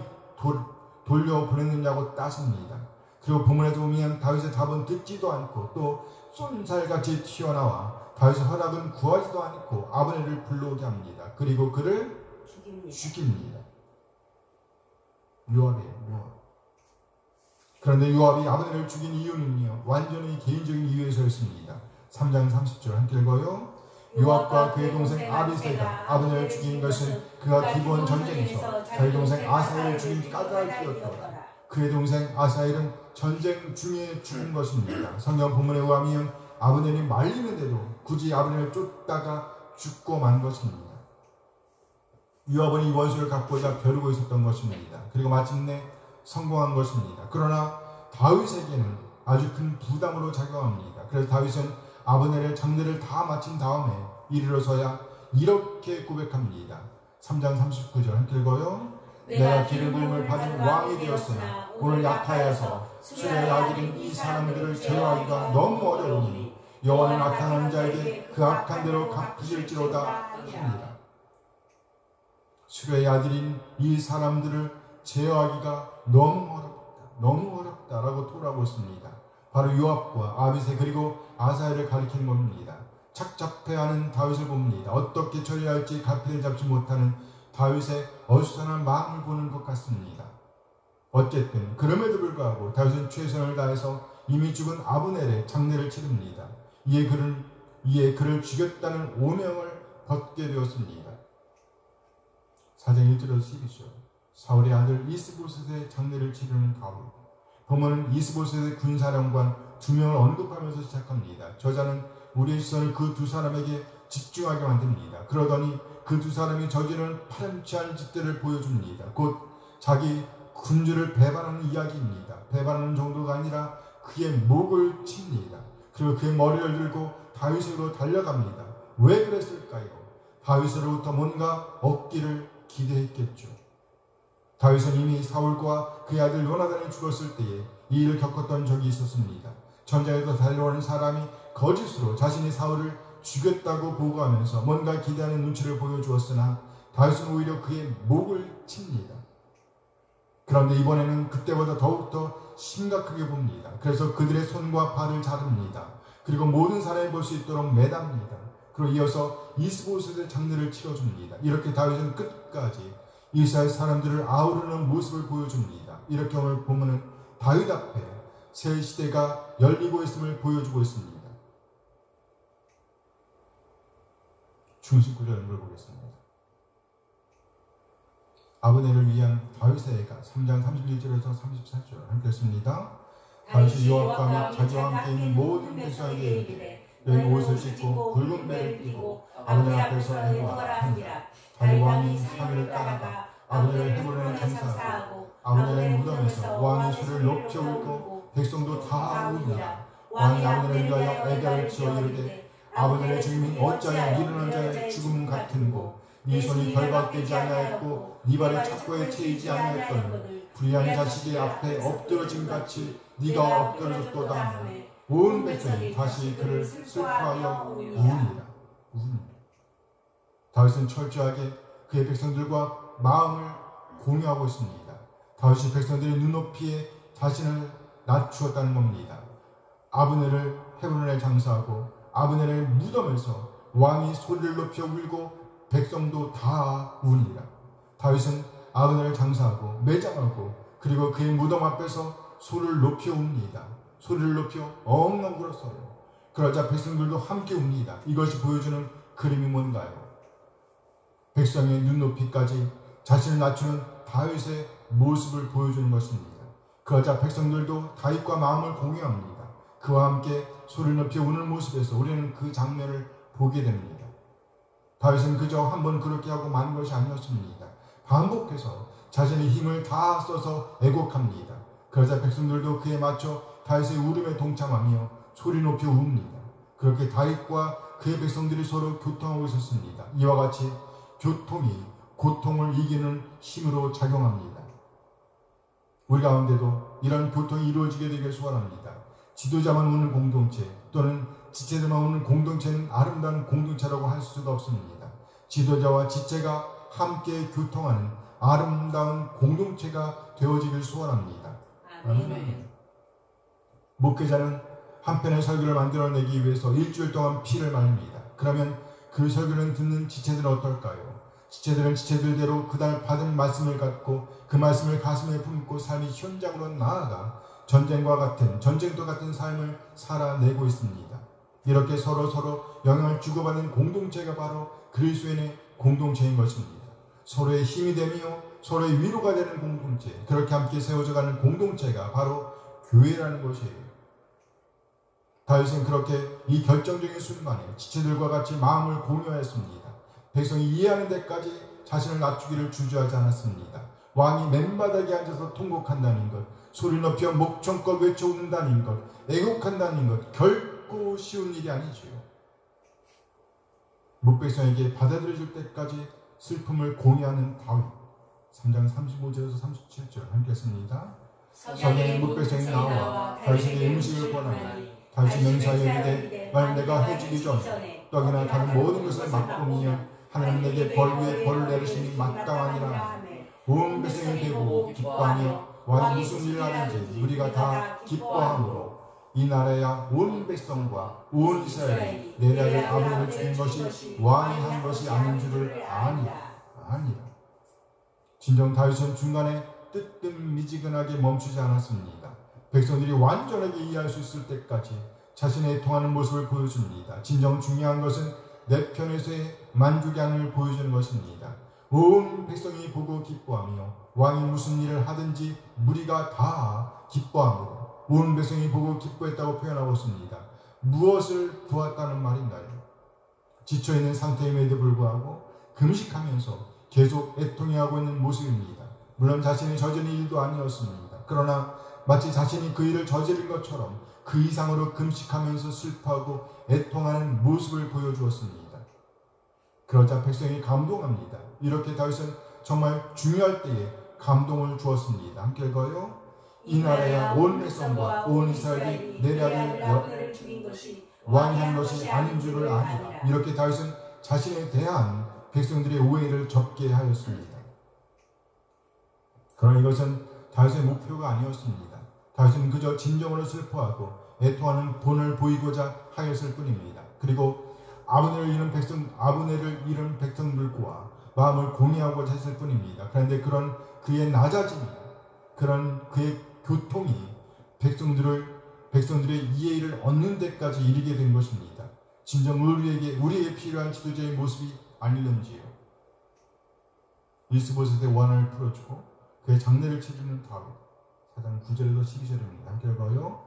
돌려보냈느냐고 따집니다. 그리고 본문에서 보면 다윗의 답은 듣지도 않고 또 쏜살같이 튀어나와 다윗의 허락은 구하지도 않고 아브넬을 불러오게 합니다. 그리고 그를 죽입니다. 요압이에요. 그런데 요압이 아브넬을 죽인 이유는요, 완전히 개인적인 이유에서였습니다. 3장 30절 함께 읽어요. 요압과 그의 동생 아비새가 아브넬을 죽인 것은 그가 기브온 전쟁에서 자기 동생 아사엘을 죽인 까닭이었더라. 그의 동생 아사엘은 전쟁 중에 죽은 것입니다. 성경 본문에 의하면 아브넬이 말리는데도 굳이 아브넬을 쫓다가 죽고 만 것입니다. 요압은 이 원수를 갚고자 벼르고 있었던 것입니다. 그리고 마침내 성공한 것입니다. 그러나 다윗에게는 아주 큰 부담으로 작용합니다. 그래서 다윗은 아브넬의 장례를 다 마친 다음에 이르러서야 이렇게 고백합니다. 3장 39절 함께 읽어요. 내가 기름 부음을 받은 왕이 되었으나 오늘 약하여서 수레의 아들인 이 사람들을 제어하기가 너무 어려우니 여호와는 악한 자에게 그 악한 대로 갚으실지로다 합니다. 수레의 아들인 이 사람들을 제어하기가 너무 어렵다라고 토로하고 있습니다. 바로 요압과 아비새 그리고 아사엘을 가리키는 겁니다. 착잡해하는 다윗을 봅니다. 어떻게 처리할지 갈피를 잡지 못하는 다윗의 어수선한 마음을 보는 것 같습니다. 어쨌든 그럼에도 불구하고 다윗은 최선을 다해서 이미 죽은 아브넬의 장례를 치릅니다. 이에 그를 죽였다는 오명을 벗게 되었습니다. 4장 1절에서 12절 사울의 아들 이스보셋의 장례를 치르는 가울. 본문은 이스보셋의 군사령관 2명을 언급하면서 시작합니다. 저자는 우리의 시선을 그 두 사람에게 집중하게 만듭니다. 그러더니 그 두 사람이 저지른 파렴치한 짓들을 보여줍니다. 곧 자기 군주를 배반하는 이야기입니다. 배반하는 정도가 아니라 그의 목을 칩니다. 그리고 그의 머리를 들고 다윗으로 달려갑니다. 왜 그랬을까요? 다윗으로부터 뭔가 얻기를 기대했겠죠. 다윗은 이미 사울과 그의 아들 요나단이 죽었을 때에 이 일을 겪었던 적이 있었습니다. 전장에서 달려오는 사람이 거짓으로 자신이 사울을 죽였다고 보고하면서 뭔가 기대하는 눈치를 보여주었으나 다윗은 오히려 그의 목을 칩니다. 그런데 이번에는 그때보다 더욱더 심각하게 봅니다. 그래서 그들의 손과 발을 자릅니다. 그리고 모든 사람이 볼 수 있도록 매답니다. 그리고 이어서 이스보셋의 장례를 치러줍니다. 이렇게 다윗은 끝까지 이스라엘 사람들을 아우르는 모습을 보여줍니다. 이렇게 오늘 보면은 다윗 앞에 새 시대가 열리고 있음을 보여주고 있습니다. 중심 구절을 보겠습니다. 아브넬을 위한 다윗의 애가 3장 31절에서 34절 함께 했습니다. 다윗이 요압과 및 자기와 함께 있는 모든 백성에게 이르기를 너희 옷을 찢고 굵은 배를 띠고 아브넬 앞에서 애도하라 하니라. 자기 왕이 3일을 따라가 아브넬을 헤브론에 장사하고 아브넬의 무덤에서 왕이 술을 높여 울고 백성도 다 우니라. 왕이 아브넬을 위하여 애가를 지어 이르되 아브넬의 죽음이 어찌하여 일어난 자의 죽음 같은고 네 손이 결박되지 아니하였고 네 발이 착고에 채이지 아니하였거늘 불의한 자식의 앞에 엎드러짐 같이 네가 엎드러졌도다. 온 백성이 다시 그를 슬퍼하여 우니라. 다윗은 철저하게 그의 백성들과 마음을 공유하고 있습니다. 다윗이 백성들의 눈높이에 자신을 낮추었다는 겁니다. 아브넬을 헤브론에 장사하고 아브넬의 무덤에서 왕이 소리를 높여 울고 백성도 다 우니라. 다윗은 아브넬을 장사하고 매장하고 그리고 그의 무덤 앞에서 소리를 높여 웁니다. 소리를 높여 엉엉 울었어요. 그러자 백성들도 함께 웁니다. 이것이 보여주는 그림이 뭔가요? 백성의 눈높이까지 자신을 낮추는 다윗의 모습을 보여주는 것입니다. 그러자 백성들도 다윗과 마음을 공유합니다. 그와 함께 소리를 높여 우는 모습에서 우리는 그 장면을 보게 됩니다. 다윗은 그저 한번 그렇게 하고 만 것이 아니었습니다. 반복해서 자신의 힘을 다 써서 애곡합니다. 그러자 백성들도 그에 맞춰 다윗의 울음에 동참하며 소리 높여 웁니다. 그렇게 다윗과 그의 백성들이 서로 교통하고 있었습니다. 이와 같이 교통이 고통을 이기는 힘으로 작용합니다. 우리 가운데도 이런 교통이 이루어지게 되길 소원합니다. 지도자만 오는 공동체 또는 지체들만 오는 공동체는 아름다운 공동체라고 할 수가 없습니다. 지도자와 지체가 함께 교통하는 아름다운 공동체가 되어지길 소원합니다. 아멘. 목회자는 한 편의 설교를 만들어내기 위해서 일주일 동안 피를 말립니다. 그러면 그 설교를 듣는 지체들은 어떨까요? 지체들은 지체들대로 그날 받은 말씀을 갖고 그 말씀을 가슴에 품고 삶이 현장으로 나아가 전쟁과 같은 삶을 살아내고 있습니다. 이렇게 서로 영향을 주고받는 공동체가 바로 그리스도인의 공동체인 것입니다. 서로의 힘이 되며 서로의 위로가 되는 공동체, 그렇게 함께 세워져가는 공동체가 바로 교회라는 것이에요. 다윗은 그렇게 이 결정적인 순간에 지체들과 같이 마음을 공유하였습니다. 백성이 이해하는 데까지 자신을 낮추기를 주저하지 않았습니다. 왕이 맨바닥에 앉아서 통곡한다는 것, 소리 높여 목청껏 외쳐온다는 것, 애곡한다는 것, 결코 쉬운 일이 아니지요. 묵백성에게 받아들여줄 때까지 슬픔을 공유하는 다윗. 3장 35절에서 37절 함께 했습니다. 성경의 묵백성이 나와 다윗에게 음식을 권하니 다윗이 명사에 이르되 만일 내가 해주기 전에 떡이나 다른 모든 것을 맛보면 하나님 내게 벌 위에 벌을 내리심이 마땅하니라. 온 백성이 되고 기뻐하며 왕이 무슨 일을 하는지 우리가 다 기뻐하므로 이 나라야 온 백성과 온 이스라엘이 내 아들 아브넬을 죽인 것이 왕이 한 것이 아닌 줄을 아니라. 진정 다윗은 중간에 뜨뜻미지근하게 멈추지 않았습니다. 백성들이 완전하게 이해할 수 있을 때까지 자신의 애통하는 모습을 보여줍니다. 진정 중요한 것은 내 편에서의 만족이 아님을 보여주는 것입니다. 온 백성이 보고 기뻐하며 왕이 무슨 일을 하든지 무리가 다 기뻐하므로 온 백성이 보고 기뻐했다고 표현하고 있습니다. 무엇을 보았다는 말인가요? 지쳐있는 상태임에도 불구하고 금식하면서 계속 애통해하고 있는 모습입니다. 물론 자신이 저지른 일도 아니었습니다. 그러나 마치 자신이 그 일을 저지른 것처럼 그 이상으로 금식하면서 슬퍼하고 애통하는 모습을 보여주었습니다. 그러자 백성이 감동합니다. 이렇게 다윗은 정말 중요할 때에 감동을 주었습니다. 함께 읽어요. 이 나라야 온 백성과 온 이스라엘이 내 아들 죽인 것이 왕이 한 것이 아닌 줄을 아니라. 이렇게 다윗은 자신에 대한 백성들의 오해를 접게 하였습니다. 그러나 이것은 다윗의 목표가 아니었습니다. 다윗은 그저 진정으로 슬퍼하고 애통하는 본을 보이고자 하였을 뿐입니다. 그리고 아브넬을 잃은 백성들과 마음을 공유하고자 했을 뿐입니다. 그런데 그런 그의 낮아짐이, 그런 그의 교통이 백성들의 이해를 얻는 데까지 이르게 된 것입니다. 진정 우리에게 필요한 지도자의 모습이 아닐는지요. 이스보셋의 원한을 풀어주고 그의 장례를 치르는 다윗. 4장 9절에서 12절입니다. 함께 읽어요.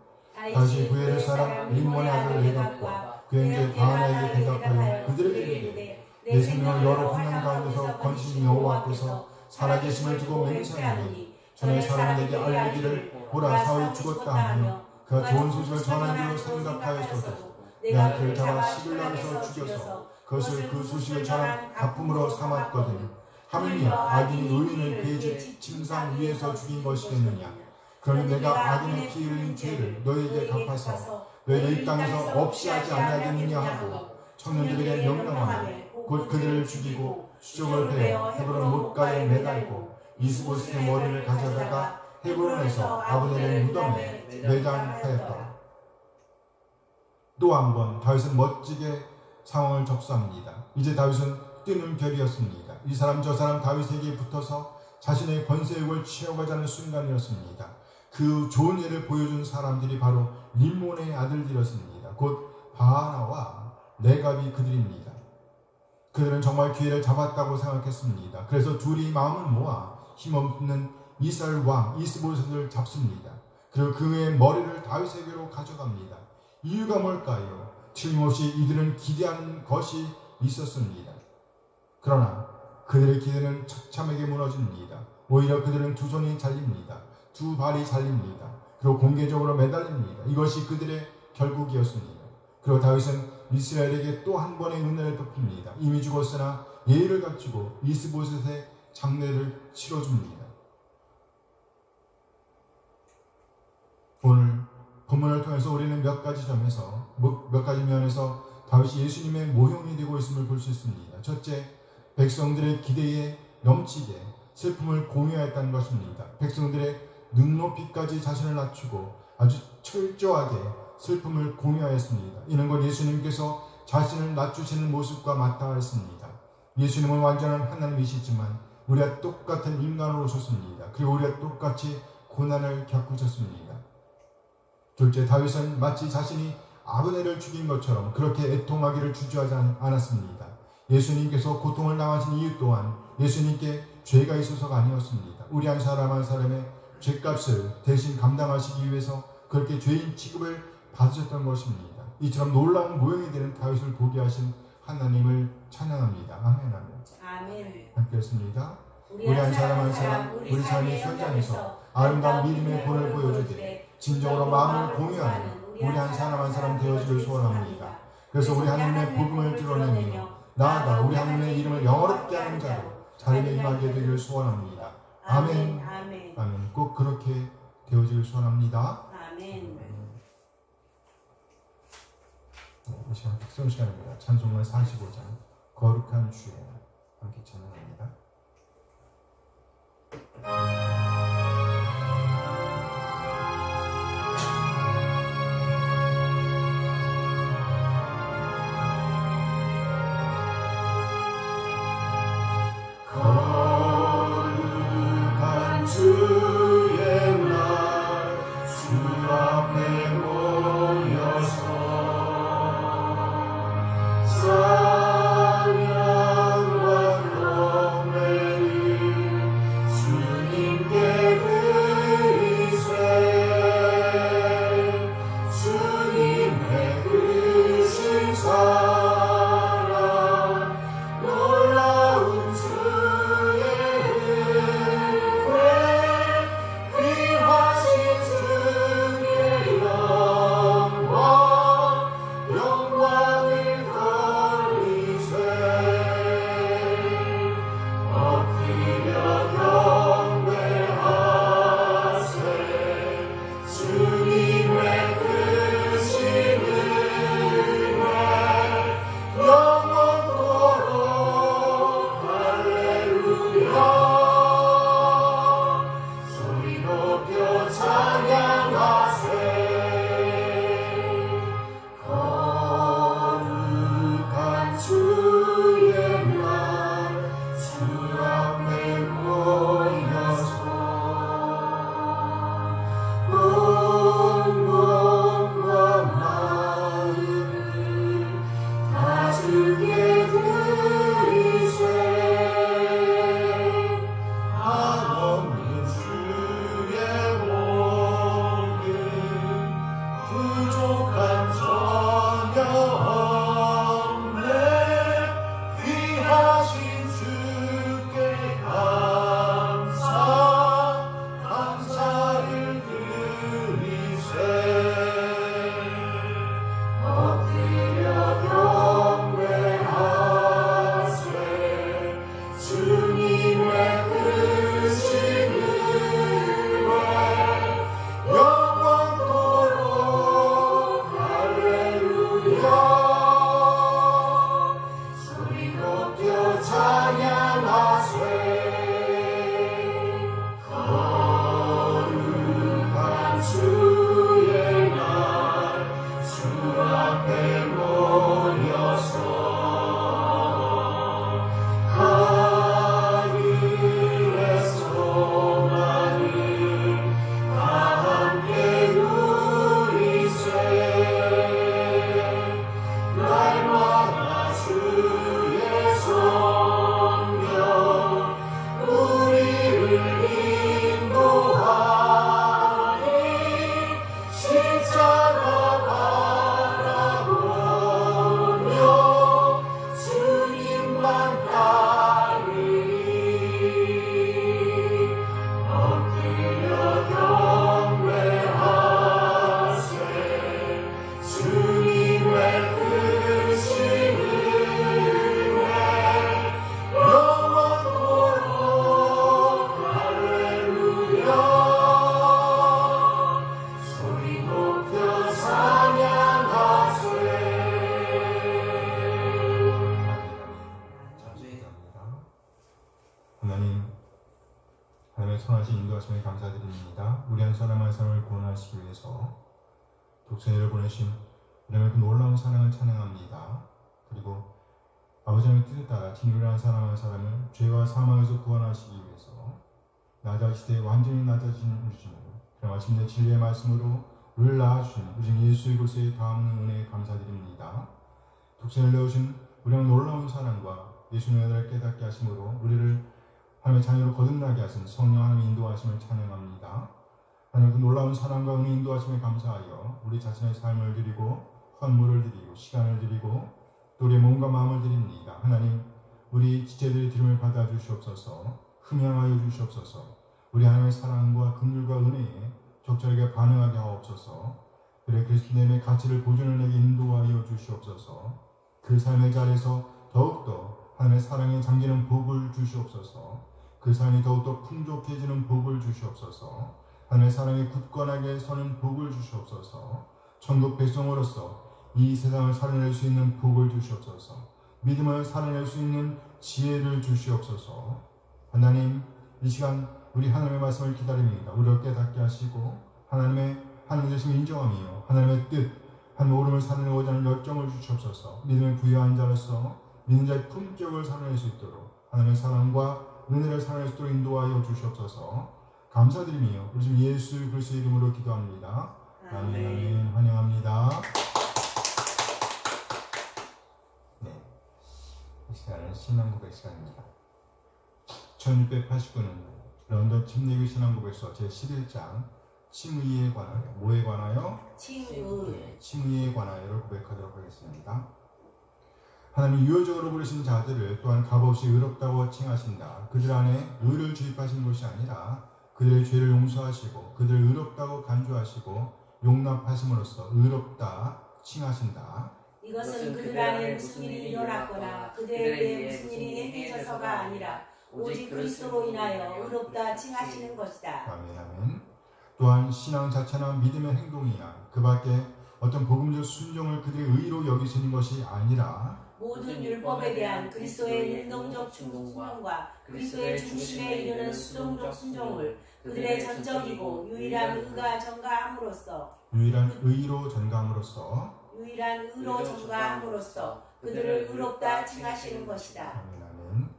다시 구엘의 사람 림몬의 아들 레갑과 그의 형제 바하나에게 대답하여 그들에게 이르되 내 생명을 여러 환난 가운데서 건신 여호와 앞에서 살아계심을 두고 맹세하노니 전에 사람 내게 알리기를 보라 사울이 죽었다 하며 그가 좋은 소식을 전한 줄로 생각하였어도 내가 그를 잡아 시글락에서 죽여서 그것을 그 소식을 전한 가품으로 삼았거든. 하물며 악인이 의인을 그의 집 침상 위에서 죽인 것이겠느냐. 그러면 내가 악인의 피 흘린 죄를 너희에게 갚아서 너희를 이 땅에서 없이 하지 아니하겠느냐 하고 청년들에게 명령하며 곧 그들을 죽이고 수족을 베어 헤브론 못가에 매달고 이스보셋의 머리를 가져다가 헤브론에서 아브넬의 무덤에 매장하였더라. 또 한 번 다윗은 멋지게 상황을 접수합니다. 이제 다윗은 뛰는 별이었습니다. 이 사람 저 사람 다윗에게 붙어서 자신의 권세욕을 취해가자는 순간이었습니다. 그 좋은 예를 보여준 사람들이 바로 림몬의 아들들이었습니다. 곧 바하나와 레갑이 그들입니다. 그들은 정말 기회를 잡았다고 생각했습니다. 그래서 둘이 마음을 모아 힘없는 이스라엘 왕 이스보셋을 잡습니다. 그리고 그의 머리를 다윗에게로 가져갑니다. 이유가 뭘까요? 틀림없이 이들은 기대하는 것이 있었습니다. 그러나 그들의 기대는 처참하게 무너집니다. 오히려 그들은 두 손이 잘립니다. 두 발이 잘립니다. 그리고 공개적으로 매달립니다. 이것이 그들의 결국이었습니다. 그리고 다윗은 이스라엘에게 또 한 번의 은혜를 베풉니다. 이미 죽었으나 예의를 갖추고 이스보셋의 장례를 치러줍니다. 오늘 본문을 통해서 우리는 몇 가지 면에서 다윗이 예수님의 모형이 되고 있음을 볼 수 있습니다. 첫째, 백성들의 기대에 넘치게 슬픔을 공유하였다는 것입니다. 백성들의 눈높이까지 자신을 낮추고 아주 철저하게 슬픔을 공유하였습니다. 이는 곧 예수님께서 자신을 낮추시는 모습과 맞닿았습니다. 예수님은 완전한 하나님이시지만 우리와 똑같은 인간으로 오셨습니다. 그리고 우리와 똑같이 고난을 겪으셨습니다. 둘째, 다윗은 마치 자신이 아브넬을 죽인 것처럼 그렇게 애통하기를 주저하지 않았습니다. 예수님께서 고통을 당하신 이유 또한 예수님께 죄가 있어서가 아니었습니다. 우리 한 사람의 죄값을 대신 감당하시기 위해서 그렇게 죄인 취급을 받으셨던 것입니다. 이처럼 놀라운 모형이 되는 다윗을 보게 하신 하나님을 찬양합니다. 아멘, 아멘. 아멘. 함께 했습니다. 우리 한 사람 우리 삶의 현장에서 아름다운 믿음의 본을 보여주되 진정으로 마음을 공유하는 우리 한 사람 되어지길 소원합니다. 그래서 우리 하나님의 복음을 드러내며 나아가 우리 하나님의 이름을 영어롭게 하는 자로 자리에 임하게 되기를 소원합니다. 아멘. 아멘. 아멘. 꼭 그렇게 되어지길 소원합니다. 아멘. 이 시간 특성 시간입니다. 찬송가 45장 거룩한 주에 함께 찬양합니다. 거룩한 주의 날 주 앞에 모여서 찬양과 경배를 주님께 드리세. 주님의 크신 사랑 놀라운 주의 하나님의 선하신 인도하심에 감사드립니다. 우리 한 사람 한 사람을 구원하시기 위해서 독생자를 보내신 하나님의 그 놀라운 사랑을 찬양합니다. 그리고 아버지의 뜻에 따라 진리를 한 사람 한 사람을 죄와 사망에서 구원하시기 위해서 낮아지되 완전히 낮아진 우리 주님, 마침내 진리의 말씀으로 우리를 낳아주신 우리 주 예수의 그리스도의 다없는 은혜에 감사드립니다. 독생을 내오신 우리의 놀라운 사랑과 예수님의 은혜를 깨닫게 하심으로 우리를 하나님의 자녀로 거듭나게 하신 성령 하나님의 인도하심을 찬양합니다. 하나님 그 놀라운 사랑과 은혜 인도하심에 감사하여 우리 자신의 삶을 드리고 헌물을 드리고 시간을 드리고 또 우리의 몸과 마음을 드립니다. 하나님 우리 지체들의 드림을 받아 주시옵소서. 흠양하여 주시옵소서. 우리 하나님의 사랑과 긍휼과 은혜에 적절하게 반응하게 하옵소서. 그래 그리스도님의 가치를 보존을 내게 인도하여 주시옵소서. 그 삶의 자리에서 더욱더 하나님의 사랑에 잠기는 복을 주시옵소서. 그 삶이 더욱더 풍족해지는 복을 주시옵소서. 하나님의 사랑에 굳건하게 서는 복을 주시옵소서. 천국 백성으로서 이 세상을 살아낼 수 있는 복을 주시옵소서. 믿음을 살아낼 수 있는 지혜를 주시옵소서. 하나님 이 시간 우리 하나님의 말씀을 기다립니다. 우리를 깨닫게 하시고 하나님의 하나님 되심을 인정하며 하나님의 뜻, 하나님의 오름을 살아내고자 하는 열정을 주시옵소서. 믿음을 부여한 자로서 믿는 자의 품격을 살아낼 수 있도록 하나님의 사랑과 은혜를 살아낼 수 있도록 인도하여 주시옵소서. 감사드리며 우리 주 예수 그리스도의 이름으로 기도합니다. 아멘. 아멘. 환영합니다. 네, 이 시간은 신앙고백 시간입니다. 1689년 런던 침례교 신앙고백서 제11장 칭의에 관하여, 뭐에 관하여? 칭의에 관하여를 고백하도록 하겠습니다. 하나님 유효적으로 부르신 자들을 또한 값없이 의롭다고 칭하신다. 그들 안에 의를 주입하신 것이 아니라 그들의 죄를 용서하시고 그들을 의롭다고 간주하시고 용납하심으로써 의롭다 칭하신다. 이것은 그들 안에 무슨 일이 일어났거나 그들에게 무슨 일이 행해져서가 아니라 오직 그리스도로 인하여 의롭다 칭하시는 것이다. 아멘. 아멘. 또한 신앙 자체나 믿음의 행동이나 그 밖에 어떤 복음적 순종을 그들의 의로 여기시는 것이 아니라 모든 율법에 대한 그리스도의 능동적 순종과 그리스도의 중심에 이르는 수동적 순종을 그들의 전적이고 유일한 의가 전가함으로써 유일한 의로 전가함으로써 그들을 의롭다 칭하시는 것이다. 아멘. 아멘.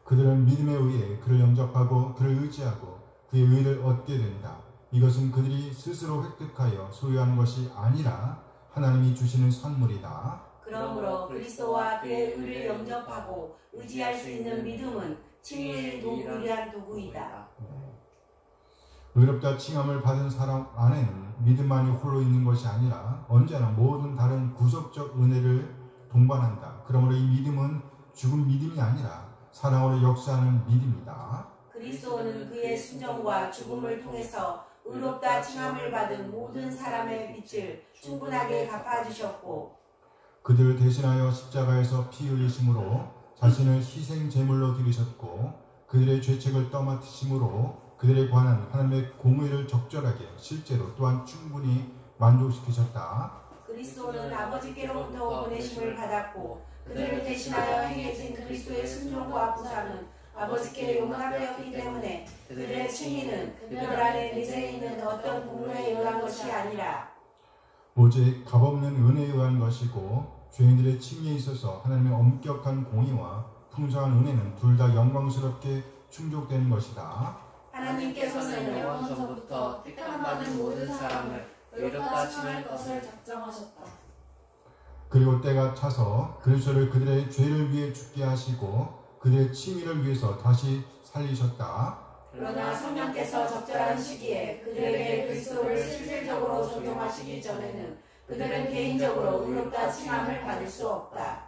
그들은 믿음에 의해 그를 영접하고 그를 의지하고 그의 의를 얻게 된다. 이것은 그들이 스스로 획득하여 소유하는 것이 아니라 하나님이 주시는 선물이다. 그러므로 그리스도와 그의 의를 영접하고 의지할 수 있는 믿음은 칭의의 유일한 도구이다. 의롭다 칭함을 받은 사람 안에는 믿음만이 홀로 있는 것이 아니라 언제나 모든 다른 구속적 은혜를 동반한다. 그러므로 이 믿음은 죽은 믿음이 아니라 사랑으로 역사하는 믿음이다. 그리스도는 그의 순종과 죽음을 통해서 의롭다 칭함을 받은 모든 사람의 빚을 충분하게 갚아주셨고 그들을 대신하여 십자가에서 피 흘리심으로 자신을 희생 제물로 드리셨고 그들의 죄책을 떠맡으심으로 그들에 관한 하나님의 공의를 적절하게 실제로 또한 충분히 만족시키셨다. 그리스도는 아버지께로부터 보내심을 받았고 그들을 대신하여 행해진 그리스도의 순종과 부상은 아버지께 용납되었기 때문에 그들의 칭의는 그들 안에 내재 있는 어떤 공로에 의한 것이 아니라 오직 값없는 은혜에 의한 것이고 죄인들의 칭의에 있어서 하나님의 엄격한 공의와 풍성한 은혜는 둘 다 영광스럽게 충족되는 것이다. 하나님께서는 영원서부터 택함받은 모든 사람을 의롭다 칭할 것을 작정하셨다. 그리고 때가 차서 그리스도를 그들의 죄를 위해 죽게 하시고 그들의 칭의를 위해서 다시 살리셨다. 그러나 성령께서 적절한 시기에 그들에게 그리스도를 실질적으로 적용하시기 전에는 그들은 개인적으로 의롭다 칭함을 받을 수 없다.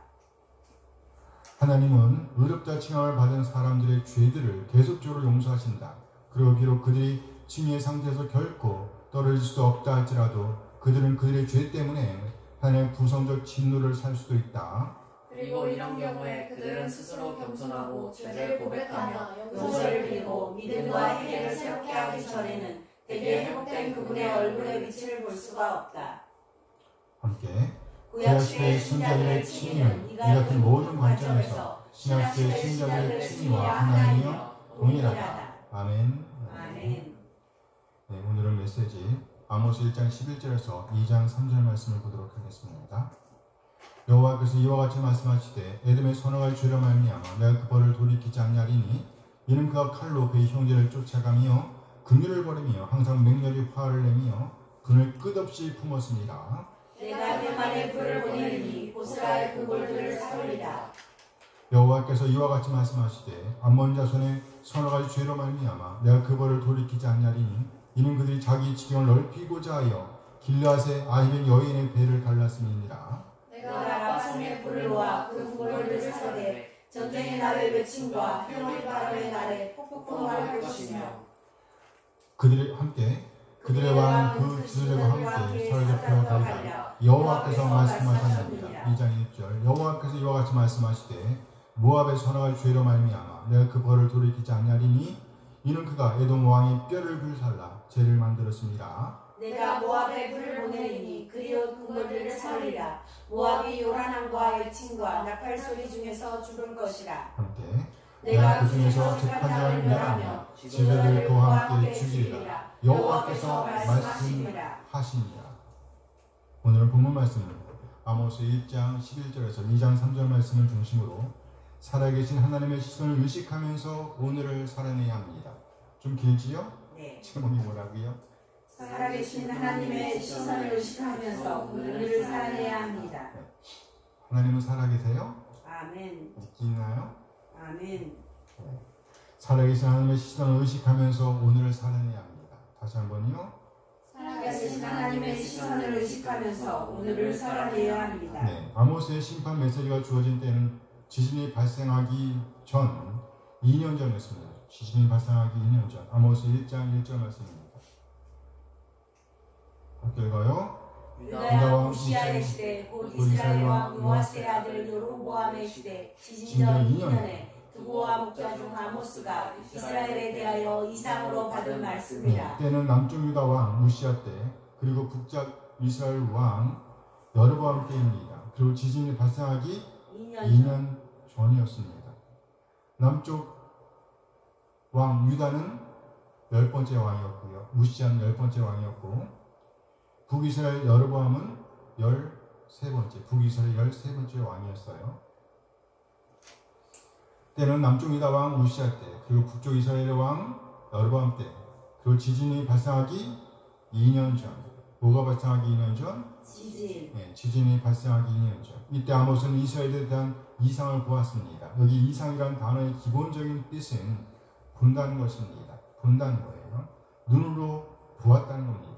하나님은 의롭다 칭함을 받은 사람들의 죄들을 계속적으로 용서하신다. 그리고 비록 그들이 칭의의 상태에서 결코 떨어질 수 없다 할지라도 그들은 그들의 죄 때문에 하나님의 구성적 진노를 살 수도 있다. 그리고 이런 경우에 그들은 스스로 겸손하고 죄를 고백하며 용서를 빌고 믿음과 해결을 새롭게 하기 전에는 대개 회복된 그분의 얼굴의 빛을 볼 수가 없다. 함께 구약시대의 신자들의 칭의는 이 같은 모든 관점에서 신약시대의 신자들의 칭의와 하나이며 동일하다. 아멘. 메시지 아모스 1장 11절에서 2장 3절 말씀을 보도록 하겠습니다. 여호와께서 이와 같이 말씀하시되 에돔의 선악을 죄로 말미암아 내가 그 벌을 돌이키지 아니하리니 이는 그가 칼로 그의 형제를 쫓아가며 긍휼을 버리며 항상 맹렬히 화를 내며 분을 끝없이 품었습니다. 내가 대만에 불을 보내리니 보스라의 그 골들을 사르리라. 여호와께서 이와 같이 말씀하시되 암몬 자손의 선악을 죄로 말미암아 내가 그 벌을 돌이키지 아니하리니 이는 그들이 자기 지경을 넓히고자 하여 길르앗의 아히벤 여인의 배를 갈랐음이니라. 내가 바산의 불을 놓아 그 골들을 사르되 전쟁의 날에 외침과 해로운 바람의 날에 폭풍할 것이며 그들의 왕 그 지도자와 함께 서로 잡혀 가리라. 여호와께서 말씀하셨습니다. 2장 1절 여호와께서 이와 같이 말씀하시되 모압의 선악을 죄로 말미암아 내가 그 벌을 돌이키지 아니하리니 이는 그가 에돔 왕의 뼈를 불살라 죄를 만들었습니다. 내가 모압에 불을 보내리니 그리어 그 골들을 사르리라. 모압이 요란함과 외침과 나팔 소리 중에서 죽을 것이라. 함께 내가 그 중에서 재판장을 멸하며 지도자를 그와 함께 죽이리라. 여호와께서 말씀하시니라. 오늘은 본문 말씀은 아모스 1장 11절에서 2장 3절 말씀을 중심으로 살아계신 하나님의 시선을 의식하면서 오늘을 살아내야 합니다. 좀 길지요? 네. 제목이 뭐라고요? 살아계신 하나님의 시선을 의식하면서 오늘을 살아내야 합니다. 하나님은 살아계세요? 아멘. 느끼나요? 아멘. 살아계신 하나님의 시선을 의식하면서 오늘을 살아내야 합니다. 다시 한번요. 살아계신 하나님의 시선을 의식하면서 오늘을 살아내야 합니다. 네, 아모스의 심판 메시지가 주어진 때는 지진이 발생하기 전 2년 전이었습니다. 지진이 발생하기 2년 전 아모스 1장 1절 말씀입니다. 읽어요. 유다 왕 우시아의 시대 곧 이스라엘 왕 요아스의 아들 여로보암의 시대 지진전 2년에 두고와 목자 중 아모스가 이스라엘에 대하여 이상으로 받은 말씀이라. 때는 남쪽 유다 왕 우시아 때 그리고 북쪽 이스라엘 왕 여로보암 때입니다. 그리고 지진이 발생하기 2년 전이었습니다. 남쪽 왕 유다는 10번째 왕이었고요. 우시아는 10번째 왕이었고 북이스라엘 여로보암은 13번째, 북이스라엘 13번째 왕이었어요. 때는 남쪽 유다 왕 우시아 때, 그리고 북쪽 이스라엘 왕 여로보암 때, 그리고 지진이 발생하기 2년 전. 뭐가 발생하기 2년 전? 지진. 네, 지진이 발생하기 2년 전. 이때 아모스는 이스라엘에 대한 이상을 보았습니다. 여기 이상이라는 단어의 기본적인 뜻은 본다는 것입니다. 본다는 거예요. 눈으로 보았다는 겁니다.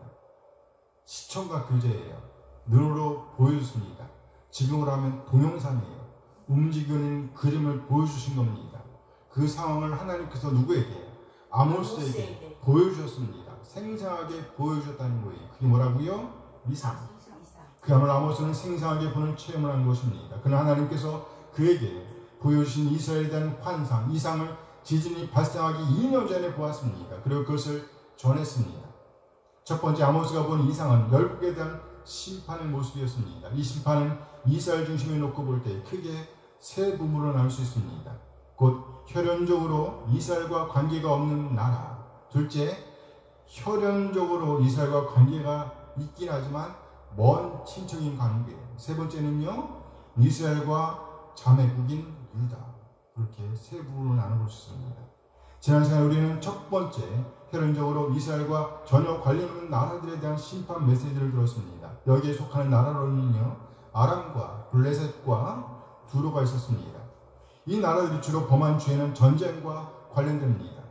시청과 교제예요. 눈으로 보여줬습니다. 지금으로 하면 동영상이에요. 움직이는 그림을 보여주신 겁니다. 그 상황을 하나님께서 누구에게? 아모스에게 보여주셨습니다. 생생하게 보여주셨다는 거예요. 그게 뭐라고요? 이상. 그야말로 아모스는 생생하게 보는 체험을 한 것입니다. 그러나 하나님께서 그에게 보여주신 이스라엘에 대한 환상, 이상을 지진이 발생하기 2년 전에 보았습니다. 그리고 그것을 전했습니다. 첫 번째 아모스가 본 이상은 열국에 대한 심판의 모습이었습니다. 이 심판은 이스라엘 중심에 놓고 볼 때 크게 세 부분으로 나눌 수 있습니다. 곧 혈연적으로 이스라엘과 관계가 없는 나라. 둘째, 혈연적으로 이스라엘과 관계가 있긴 하지만 먼 친척인 관계. 세 번째는요, 이스라엘과 자매국인 유다. 그렇게 세 부분으로 나눠볼 수 있습니다. 지난 시간에 우리는 첫 번째, 혈연적으로 이스라엘과 전혀 관련 없는 나라들에 대한 심판 메시지를 들었습니다. 여기에 속하는 나라로는요, 아람과 블레셋과 두로가 있었습니다. 이 나라들이 주로 범한 죄는 전쟁과 관련됩니다.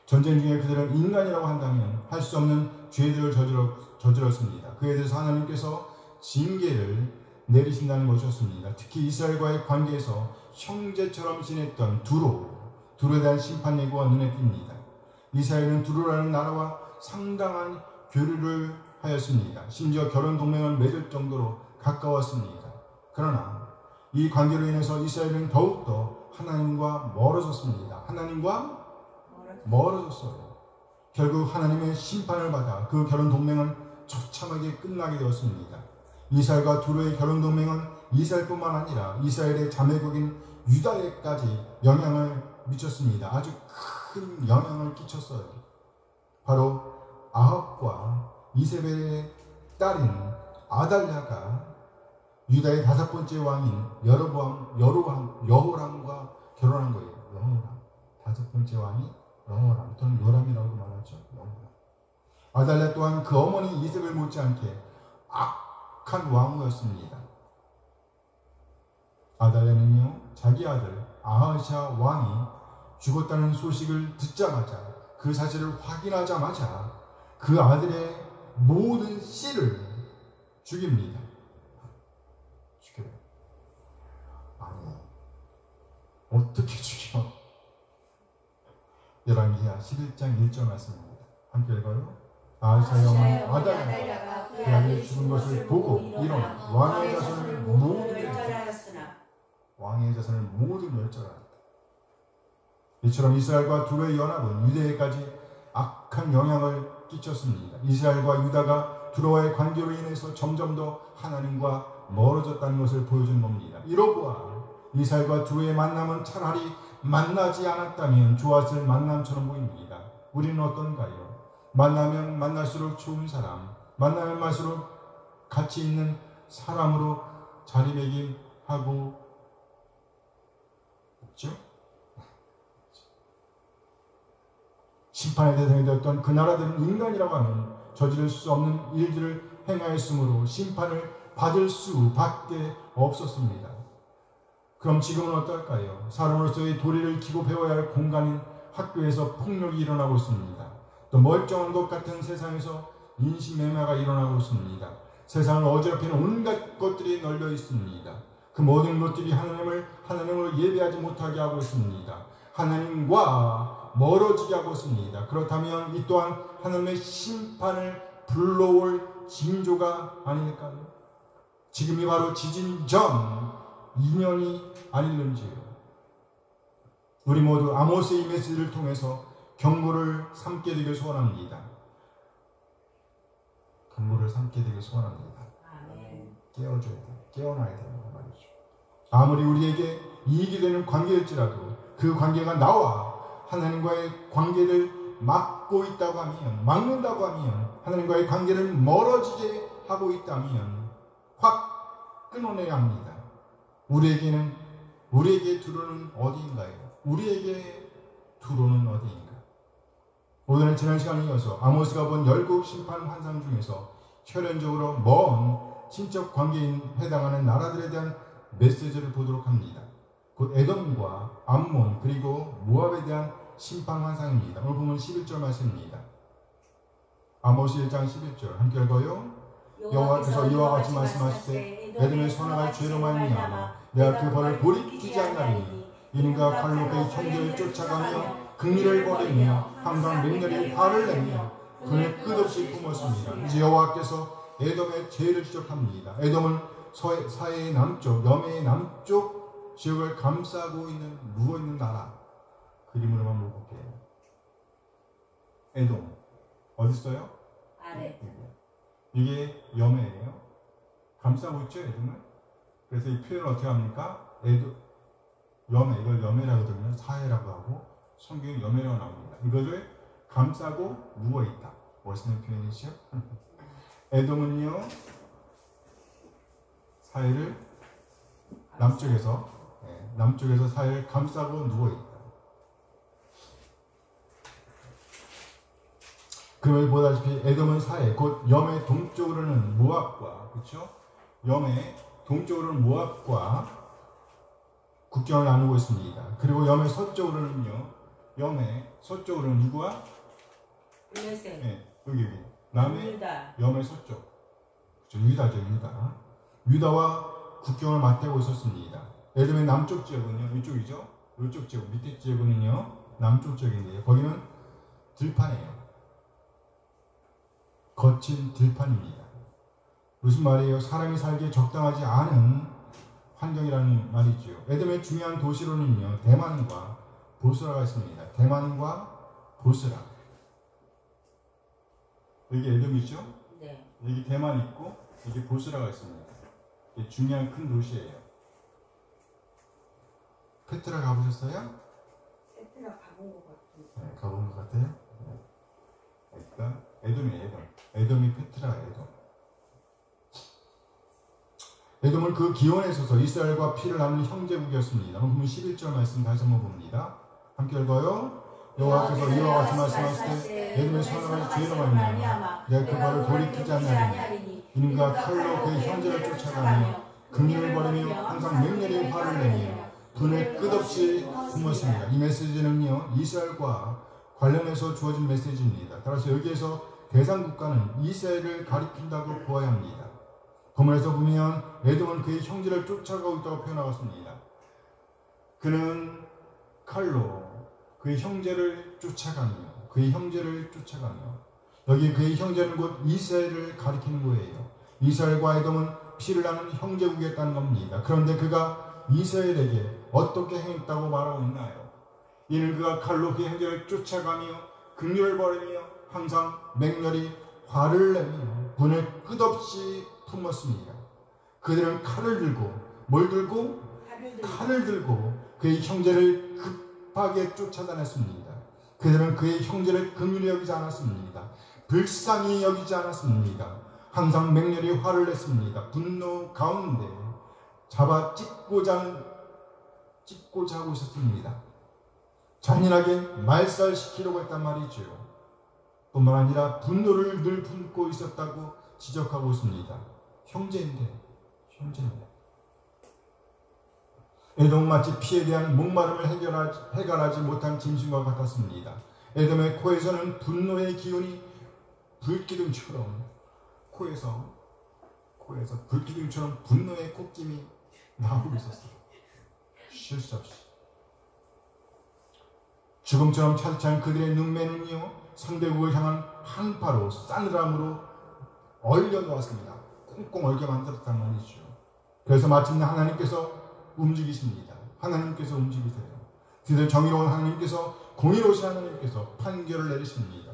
전쟁 중에 그들은 인간이라고 한다면 할 수 없는 죄들을 저질렀습니다. 그에 대해서 하나님께서 징계를 내리신다는 것이었습니다. 특히 이스라엘과의 관계에서 형제처럼 지냈던 두로에 대한 심판 예고가 눈에 띕니다. 이스라엘은 두로라는 나라와 상당한 교류를 하였습니다. 심지어 결혼 동맹을 맺을 정도로 가까웠습니다. 그러나 이 관계로 인해서 이스라엘은 더욱더 하나님과 멀어졌습니다. 하나님과 멀어졌어요. 결국 하나님의 심판을 받아 그 결혼 동맹은 처참하게 끝나게 되었습니다. 이스라엘과 두로의 결혼 동맹은 이스라엘뿐만 아니라 이스라엘의 자매국인 유다에까지 영향을 미쳤습니다. 아주 큰 영향을 끼쳤어요. 바로 아합과 이세벨의 딸인 아달랴가 유다의 5번째 왕인 여호람과 결혼한 거예요. 여호람. 5번째 왕이 여호람 또는 요람이라고 말하죠. 여호람. 아달랴 또한 그 어머니 이세벨 못지않게 악한 왕후였습니다. 아달랴는요, 자기 아들 아하샤 왕이 죽었다는 소식을 듣자마자, 그 사실을 확인하자마자 그 아들의 모든 씨를 죽입니다. 죽여요. 아니, 어떻게 죽여? 열왕기하 11장 1절 말씀입니다. 함께 읽어요. 아하샤의 어머니 아달랴가 그 아들이 죽은 것을 보고 일어나 왕의 자손을 모두 멸절하였으나 왕의 자손을 모두 멸절하였다. 이처럼 이스라엘과 두로의 연합은 유대에까지 악한 영향을 끼쳤습니다. 이스라엘과 유다가 두로와의 관계로 인해서 점점 더 하나님과 멀어졌다는 것을 보여준 겁니다. 이러고와 이스라엘과 두로의 만남은 차라리 만나지 않았다면 좋았을 만남처럼 보입니다. 우리는 어떤가요? 만나면 만날수록 좋은 사람, 만나면 만날수록 가치 있는 사람으로 자리매김하고 있죠? 심판의 대상이 되었던 그 나라들은 인간이라고 하면 저지를 수 없는 일들을 행하였으므로 심판을 받을 수밖에 없었습니다. 그럼 지금은 어떨까요? 사람으로서의 도리를 키고 배워야 할 공간인 학교에서 폭력이 일어나고 있습니다. 또 멀쩡한 것 같은 세상에서 인신매매가 일어나고 있습니다. 세상을 어지럽히는 온갖 것들이 널려 있습니다. 그 모든 것들이 하나님을 예배하지 못하게 하고 있습니다. 하나님과 멀어지게 하고 있습니다. 그렇다면 이 또한 하나님의 심판을 불러올 징조가 아닐까요? 지금이 바로 지진 전 2년이 아닐는지요. 우리 모두 아모스의 메시지를 통해서 경고를 삼게 되길 소원합니다. 경고를 삼게 되길 소원합니다. 깨워줘야 돼요. 깨어나야 되는 말이죠. 아무리 우리에게 이익이 되는 관계일지라도 그 관계가 나와 하나님과의 관계를 막고 있다고 하면, 막는다고 하면, 하나님과의 관계를 멀어지게 하고 있다면 확 끊어내야 합니다. 우리에게 두로는 어디인가요? 우리에게 두로는 어디인가? 오늘은 지난 시간에 이어서 아모스가 본 열국 심판 환상 중에서 혈연적으로 먼 친척 관계에 해당하는 나라들에 대한 메시지를 보도록 합니다. 곧 에돔과 암몬 그리고 모압에 대한 심판 환상입니다. 오늘 보면 11절 말씀입니다. 아모스 1장 11절 함께 읽어요. 여호와께서 이와 같이 말씀하시되 에돔의 선악할 죄로 말미암아 내가 그 벌을 돌이키지 않나니 이는가 칼로 그의 형제를 쫓아가며 긍휼을 버리며 항상 맹렬히 화를 내며 그를 끝없이 품었습니다. 이제 여호와께서 에돔의 죄를 지적합니다. 에돔은 사해의 남쪽, 여매의 남쪽 지역을 감싸고 있는 누워있는 나라. 그림으로 한번 볼게요. 에돔 어디 있어요? 아래. 이게 여매예요. 감싸고 있죠, 에돔을. 그래서 이 표현을 어떻게 합니까? 여매, 이걸 여매라고 들으면 사해라고 하고 성경에 여매라고 나옵니다. 이거를 감싸고 누워있다. 멋있는 표현이죠? 에돔은요, 사해를 남쪽에서 사해를 감싸고 누워있다. 그러면 보다시피 에돔은 사해, 곧 염의 동쪽으로는 모압과, 그렇죠? 염의 동쪽으로는 모압과 국경을 나누고 있습니다. 그리고 염의 서쪽으로는요, 염의 서쪽으로는 누구와? 블레셋. 네, 여기. 남의 유다. 염의 서쪽. 그렇죠, 유다죠, 유다. 유다와 국경을 맞대고 있었습니다. 에돔의 남쪽 지역은요, 이쪽이죠? 이쪽 지역, 밑에 지역은요, 남쪽 지역인데요. 거기는 들판이에요. 거친 들판입니다. 무슨 말이에요? 사람이 살기에 적당하지 않은 환경이라는 말이죠. 에돔의 중요한 도시로는요, 대만과 보스라가 있습니다. 대만과 보스라. 여기 에돔이죠? 네. 여기 대만 있고 여기 보스라가 있습니다. 이게 중요한 큰 도시예요. 페트라 가보셨어요? 페트라 가본 것 같아요. 네, 가본 것 같아요? 그러니까 에돔이에요. 에돔이 페트라 에돔. 에돔은 그 기원에 서서 이스라엘과 피를 나누는 형제국이었습니다. 본문 11절 말씀 다시 한번 봅니다. 함께 읽어요. 여호와께서 이와 같이 말씀하실 때 에돔의 선악을 죄로 말미암아 내가 그 발을 돌이키지 않으리니 이는 그가 칼로 그의 형제를 쫓아가며 긍휼을 버리며 항상 맹렬히 화를 내며 분을 끝없이 품었습니다. 이 메시지는요 이스라엘과 관련해서 주어진 메시지입니다. 따라서 여기에서 대상 국가는 이스라엘을 가리킨다고 보아야 합니다. 본문에서 보면 에돔은 그의 형제를 쫓아가고 있다고 표현하고 있습니다. 그는 칼로 그의 형제를 쫓아가며 여기 그의 형제는 곧 이스라엘을 가리키는 거예요. 이스라엘과 에돔은 피를 나는 형제국이었다는 겁니다. 그런데 그가 이스라엘에게 어떻게 행했다고 말하고 있나요? 이는 그가 칼로 그의 형제를 쫓아가며 긍휼을 버리며 항상 맹렬히 화를 내며 분을 끝없이 품었습니다. 그들은 칼을 들고 뭘 들고? 칼을 들고 그의 형제를 급하게 쫓아다녔습니다. 그들은 그의 형제를 긍휼히 여기지 않았습니다. 불쌍히 여기지 않았습니다. 항상 맹렬히 화를 냈습니다. 분노 가운데 잡아 찢고자 하고 있었습니다. 잔인하게 말살시키려고 했단 말이죠. 뿐만 아니라 분노를 늘 품고 있었다고 지적하고 있습니다. 형제인데. 에돔은 마치 피에 대한 목마름을 해결하지 못한 짐승과 같았습니다. 에돔의 코에서는 분노의 기운이 불기둥처럼 코에서 불기둥처럼 분노의 콧김이 나오고 있었어요. 쉴 수 없이. 죽음처럼 차디 찬 그들의 눈매는요 상대국을 향한 한파로 싸늘함으로 얼려놓았습니다. 꽁꽁 얼게 만들었단 말이죠. 그래서 마침내 하나님께서 움직이십니다. 그들 정의로운 하나님께서 공의로우신 하나님께서 판결을 내리십니다.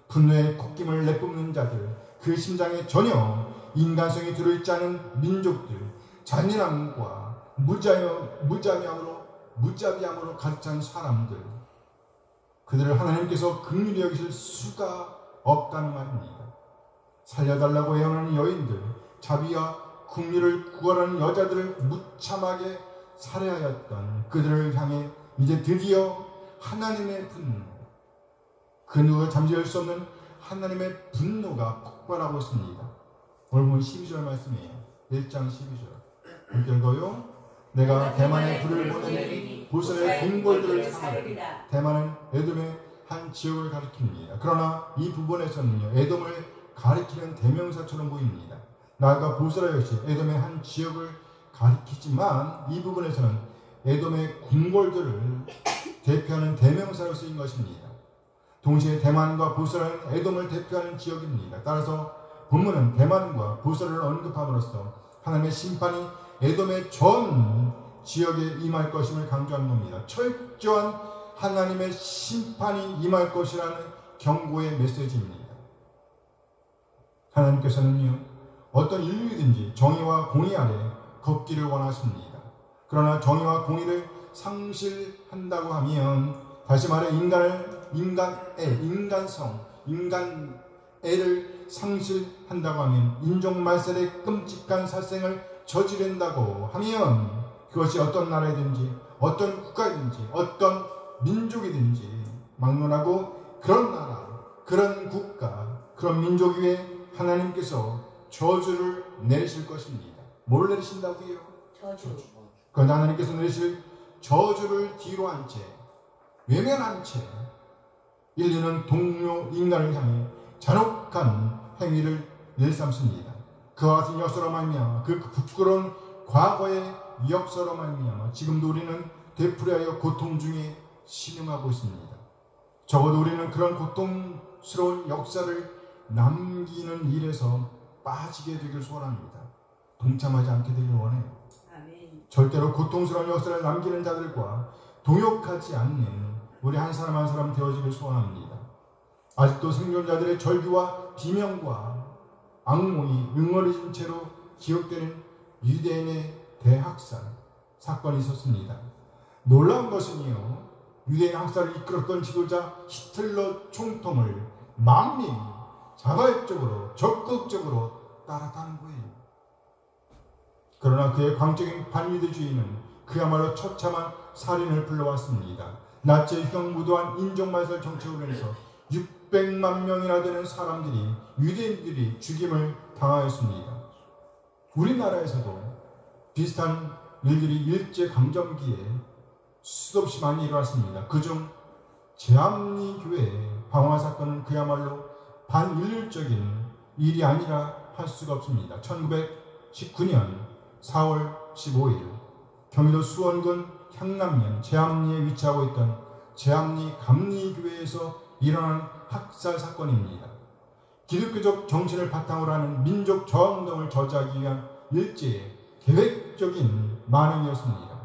분노의 콧김을 내뿜는 자들, 그 심장에 전혀 인간성이 들어있지 않은 민족들, 잔인함과 무자비함으로 가득 찬 사람들, 그들을 하나님께서 긍휼히 여기실 수가 없다는 말입니다. 살려달라고 애원하는 여인들, 자비와 국리를 구하라는 여자들을 무참하게 살해하였던 그들을 향해 이제 드디어 하나님의 분노, 그 누가 잠재울 수 없는 하나님의 분노가 폭발하고 있습니다. 오늘 보면 12절 말씀이에요. 1장 12절. 읽어요. 내가 대만에 불을 보내니 보스의 궁궐들을 사하리라. 대만은 에돔의 한 지역을 가리킵니다. 그러나 이 부분에서는요 에돔을 가리키는 대명사처럼 보입니다. 나아가 보스라 역시 에돔의 한 지역을 가리키지만 이 부분에서는 에돔의 궁궐들을 대표하는 대명사로 쓰인 것입니다. 동시에 대만과 보스라는 에돔을 대표하는 지역입니다. 따라서 본문은 대만과 보스라를 언급함으로써 하나님의 심판이 에돔의 전 지역에 임할 것임을 강조하는 겁니다. 철저한 하나님의 심판이 임할 것이라는 경고의 메시지입니다. 하나님께서는요 어떤 인류이든지 정의와 공의 아래 걷기를 원하십니다. 그러나 정의와 공의를 상실한다고 하면, 다시 말해 인간애를 상실한다고 하면, 인종 말살의 끔찍한 살생을 저지른다고 하면, 그것이 어떤 나라이든지 어떤 국가이든지 어떤 민족이든지 막론하고 그런 나라, 그런 국가, 그런 민족 위에 하나님께서 저주를 내리실 것입니다. 뭘 내리신다고요? 저주. 그런데 하나님께서 내리실 저주를 뒤로 한 채, 외면한 채 인류는 동료 인간을 향해 잔혹한 행위를 일삼습니다. 그와 같은 역사로 말미암아, 그 부끄러운 과거의 역사로 말미암아 지금도 우리는 되풀이하여 고통 중에 신음하고 있습니다. 적어도 우리는 그런 고통스러운 역사를 남기는 일에서 빠지게 되길 소원합니다. 동참하지 않게 되길 원해요. 아멘. 절대로 고통스러운 역사를 남기는 자들과 동역하지 않는 우리 한 사람 한 사람 되어지길 소원합니다. 아직도 생존자들의 절규와 비명과 악몽이 응어리진 채로 기억되는 유대인의 대학살 사건이 있었습니다. 놀라운 것은요, 유대인 학살을 이끌었던 지도자 히틀러 총통을 만민이 자발적으로 적극적으로 따랐다는 거예요. 그러나 그의 광적인 반유대주의는 그야말로 처참한 살인을 불러왔습니다. 나치의 흉무도한 인종말살 정책으로 인해서 600만 명이나 되는 사람들이, 유대인들이 죽임을 당하였습니다. 우리나라에서도 비슷한 일들이 일제강점기에 수없이 많이 일어났습니다. 그중 제암리교회 방화사건은 그야말로 반인륜적인 일이 아니라 할 수가 없습니다. 1919년 4월 15일 경기도 수원군 향남면 제암리에 위치하고 있던 제암리 감리교회에서 일어난 학살 사건입니다. 기독교적 정신을 바탕으로 하는 민족 저항운동을 저지하기 위한 일제의 계획적인 만행이었습니다.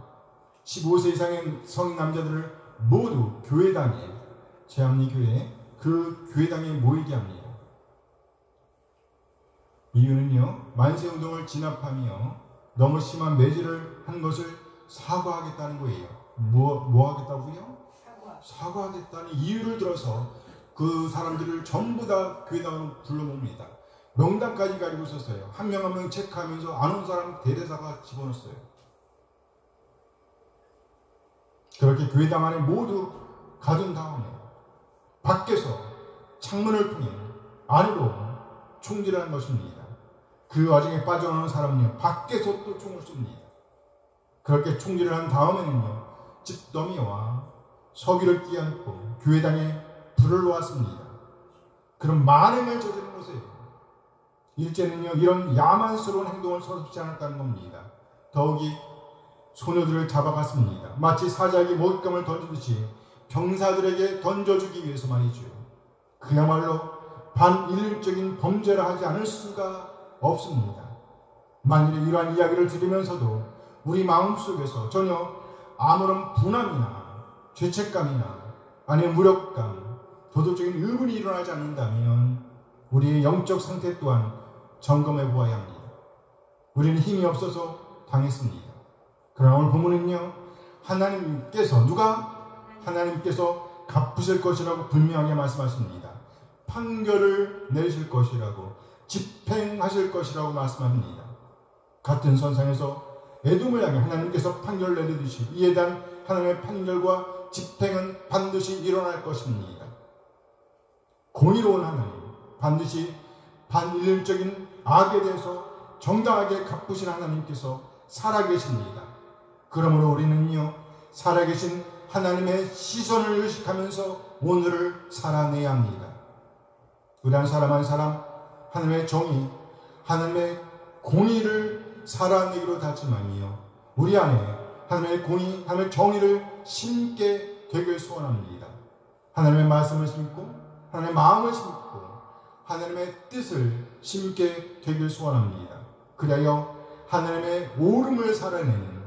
15세 이상의 성인 남자들을 모두 교회당에, 제암리교회 그 교회당에 모이게 합니다. 이유는요, 만세운동을 진압하며 너무 심한 매질을 한 것을 사과하겠다는 거예요. 뭐 하겠다고요? 사과하겠다는 이유를 들어서 그 사람들을 전부 다 교회당으로 불러봅니다. 명단까지 가지고 있었어요. 한 명 한 명 체크하면서 안 온 사람 대대사가 집어넣었어요. 그렇게 교회당 안에 모두 가둔 다음에 밖에서 창문을 통해 안으로 총질하는 것입니다. 그 와중에 빠져나오는 사람은요, 밖에서 또 총을 쏩니다. 그렇게 총질을 한 다음에는요, 집더미와 서기를 끼얹고 교회당에 불을 놓았습니다. 그런 만행을 저지른 것이에요. 일제는요, 이런 야만스러운 행동을 서슴지 않았다는 겁니다. 더욱이 소녀들을 잡아갔습니다. 마치 사자에게 먹잇감을 던지듯이 병사들에게 던져주기 위해서 말이죠. 그야말로 반인륜적인 범죄를 하지 않을 수가 없습니다. 만일 이러한 이야기를 들으면서도 우리 마음속에서 전혀 아무런 분함이나 죄책감이나 아니면 무력감, 도덕적인 의문이 일어나지 않는다면 우리의 영적 상태 또한 점검해 보아야 합니다. 우리는 힘이 없어서 당했습니다. 그러나 오늘 본문은요, 하나님께서 갚으실 것이라고 분명하게 말씀하십니다. 판결을 내리실 것이라고, 집행하실 것이라고 말씀합니다. 같은 선상에서 에돔을 향해 하나님께서 판결을 내리듯이 이에 대한 하나님의 판결과 집행은 반드시 일어날 것입니다. 공의로운 하나님, 반드시 반인륜적인 악에 대해서 정당하게 갚으신 하나님께서 살아계십니다. 그러므로 우리는요, 살아계신 하나님의 시선을 의식하면서 오늘을 살아내야 합니다. 우리 한 사람 한 사람 하나님의 정의, 하나님의 공의를 살아내기로 다짐하며 우리 안에 하나님의 공의, 하나님의 정의를 심게 되길 소원합니다. 하나님의 말씀을 심고 하나님의 마음을 심고 하나님의 뜻을 심게 되길 소원합니다. 그리하여 하나님의 오름을 살아내는,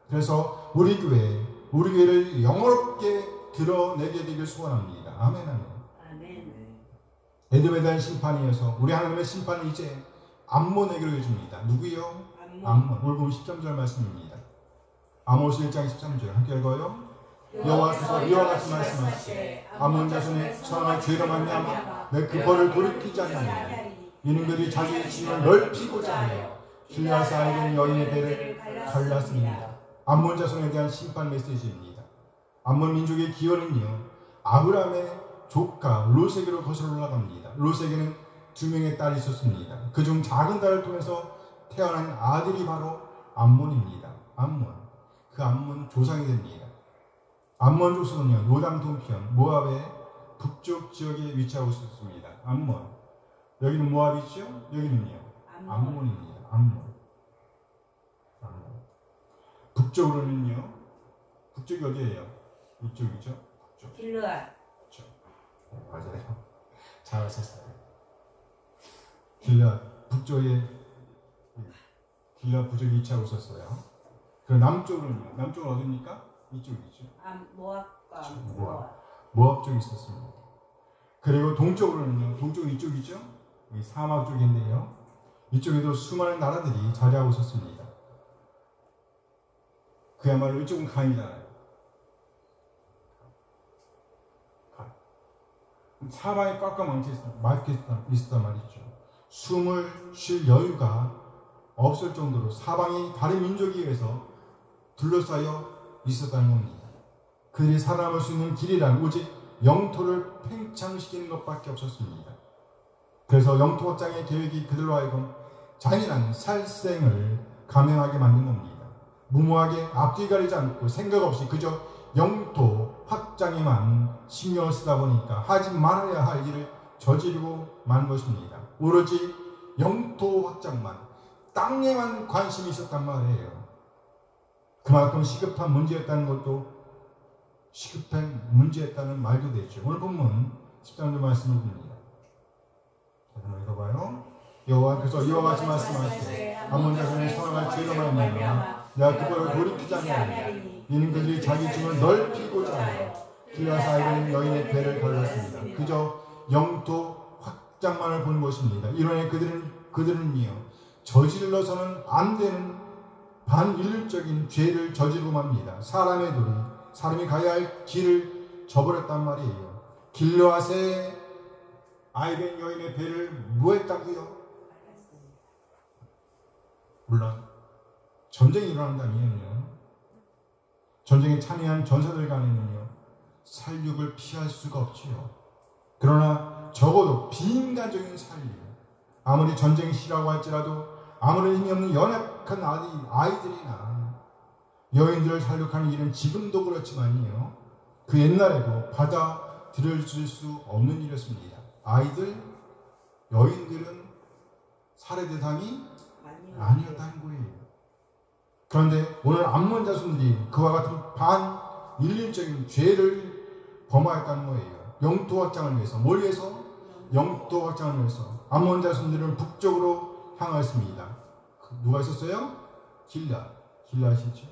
그래서 우리 교회를 영어롭게 드러내게 되길 소원합니다. 아멘. 아멘. 에돔에 대한 심판이어서 우리 하나님의 심판은 이제 암몬에게로 해줍니다. 누구요? 암몬. 오늘 보면 13절 말씀입니다. 아모스 1장 13절 함께 읽어요. 여호와께서 이와 같이 말씀하시되 암몬 자손의 천한 죄로 말미암아 내 그 벌을 돌이키지 않으니 이는 그들이 자기의 짐을 넓히고자 하여 길르앗에 알던 여인의 배를 갈랐습니다. 암몬 자손에 대한 심판 메시지입니다. 암몬 민족의 기원은요, 아브라함의 조카 롯에게로 거슬러 올라갑니다. 롯에게는 2명의 딸이 있었습니다. 그중 작은 딸을 통해서 태어난 아들이 바로 암몬입니다. 암몬. 그 암몬 조상이 됩니다. 암몬 족속은요, 요단 동편 모압의 북쪽 지역에 위치하고 있었습니다. 암몬. 여기는 모압이죠? 여기는요, 암몬입니다. 암몬. 북쪽으로는요, 북쪽이 어디예요? 이쪽이죠? 북쪽. 길르앗. 그렇죠. 맞아요. 잘 하셨어요. 길르앗 북쪽에, 길르앗 북쪽에 위치하고 있었어요. 그 남쪽은 어디입니까? 이쪽이죠. 모압과 모압 쪽에 있었습니다. 그리고 동쪽으로는요, 동쪽은 이쪽이죠. 이 사막 쪽인데요, 이쪽에도 수많은 나라들이 자리하고 있었습니다. 그야말로 이쪽은 강이잖아요. 사방에 꽉꽉 막혀 있었단 말이죠. 숨을 쉴 여유가 없을 정도로 사방이 다른 민족에 의해서 둘러싸여 있었다는 겁니다. 그들이 살아남을 수 있는 길이란 오직 영토를 팽창시키는 것밖에 없었습니다. 그래서 영토 확장의 계획이 그들로 하여금 잔인한 살생을 감행하게 만든 겁니다. 무모하게 앞뒤 가리지 않고 생각 없이 그저 영토 확장에만 신경을 쓰다 보니까 하지 말아야 할 일을 저지르고 만 것입니다. 오로지 영토 확장만, 땅에만 관심이 있었단 말이에요. 그만큼 시급한 문제였다는 것도 시급한 문제였다는 말도 되죠. 오늘 본문 13절 말씀을 봅니다. 한번 읽어봐요. 여호와께서 이와 같이 말씀하시되 아몬 자손의 선악을 죄로 말미암아 내가 그거를 돌이키지 아니하리니 이는 그들이 자기 중을 넓히고자 하여 길라앗 아이는 여인의 배를 갈랐습니다. 그저 영토 확장만을 보는 것입니다. 이론에 그들은요 저질러서는 안 되는 반인륜적인 죄를 저지르고 맙니다. 사람의 돌이 사람이 가야 할 길을 저버렸단 말이에요. 길라앗의 아이된 여인의 배를 뭐 했다고요? 물론 전쟁이 일어난다면요, 전쟁에 참여한 전사들 간에는요 살육을 피할 수가 없지요. 그러나 적어도 비인간적인 살육, 아무리 전쟁이 싫다고 할지라도 아무런 힘이 없는 연약한 아이들이나 여인들을 살육하는 일은 지금도 그렇지만요 그 옛날에도 받아들여질 수 없는 일이었습니다. 아이들, 여인들은 살해 대상이 아니었다는 거예요. 그런데 오늘 암몬 자손들이 그와 같은 반인륜적인 죄를 범하였다는 거예요. 영토 확장을 위해서. 뭘 위해서? 영토 확장을 위해서. 암몬 자손들은 북쪽으로 향하였습니다. 누가 있었어요? 길라앗이죠.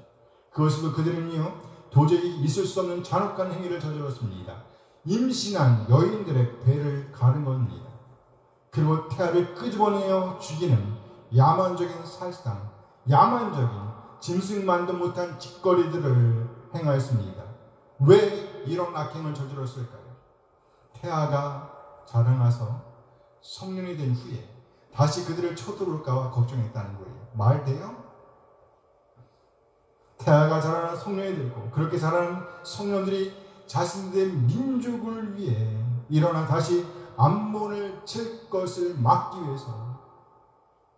그것으로 그들은요 도저히 있을 수 없는 잔혹한 행위를 저질렀습니다. 임신한 여인들의 배를 가른 겁니다. 그리고 태아를 끄집어내어 죽이는 야만적인 살상, 야만적인 짐승만도 못한 짓거리들을 행하였습니다. 왜 이런 악행을 저질렀을까요? 태아가 자라나서 성년이 된 후에 다시 그들을 쳐들어올까봐 걱정했다는 거예요. 말 돼요? 태아가 자라나 성년이 되고 그렇게 자라는 성년들이 자신들의 민족을 위해 일어나 다시 암몬을 칠 것을 막기 위해서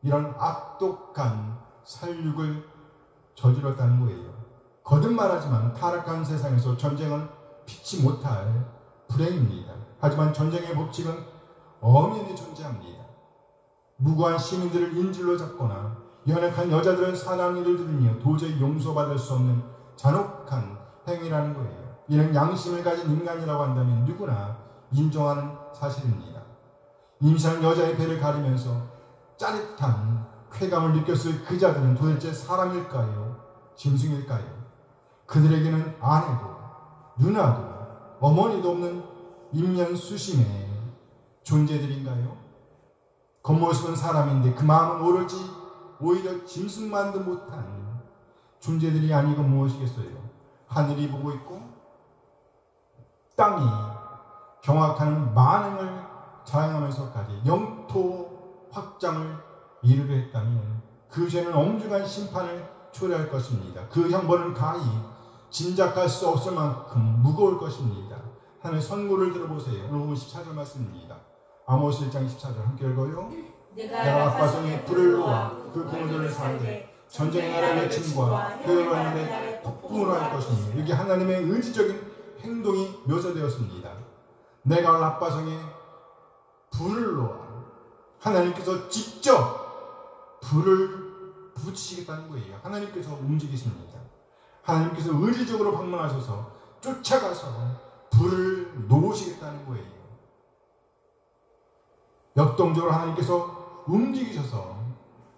이런 악독한 살육을 저질렀다는 거예요. 거듭말하지만 타락한 세상에서 전쟁은 피치 못할 불행입니다. 하지만 전쟁의 법칙은 엄연히 존재합니다. 무고한 시민들을 인질로 잡거나 연약한 여자들을 사냥한 이들은요 도저히 용서받을 수 없는 잔혹한 행위라는 거예요. 이는 양심을 가진 인간이라고 한다면 누구나 인정하는 사실입니다. 임신한 여자의 배를 가리면서 짜릿한 쾌감을 느꼈을 그 자들은 도대체 사람일까요? 짐승일까요? 그들에게는 아내도 누나도 어머니도 없는 인면수심의 존재들인가요? 겉모습은 사람인데 그 마음은 오히려 짐승만도 못한 존재들이 아니고 무엇이겠어요? 하늘이 보고 있고 땅이 경악하는 만행을 자행하면서까지 영토 확장을 이루려 했다면 그 죄는 엄중한 심판을 초래할 것입니다. 그 형벌은 가히 짐작할 수 없을 만큼 무거울 것입니다. 하나님의 선고를 들어보세요. 오늘 14절 말씀입니다. 아모스 1장 14절 함께 읽어요. 내가 앞바송에 불을 놓아 그 고문들을 사는데 전쟁의 나라의 침과 회오라는 폭풍으로 할 것이니 여기 하나님의 의지적인 행동이 묘사되었습니다. 내가 라빠성에 불을 놓아 하나님께서 직접 불을 붙이시겠다는 거예요. 하나님께서 움직이십니다. 하나님께서 의지적으로 방문하셔서 쫓아가서 불을 놓으시겠다는 거예요. 역동적으로 하나님께서 움직이셔서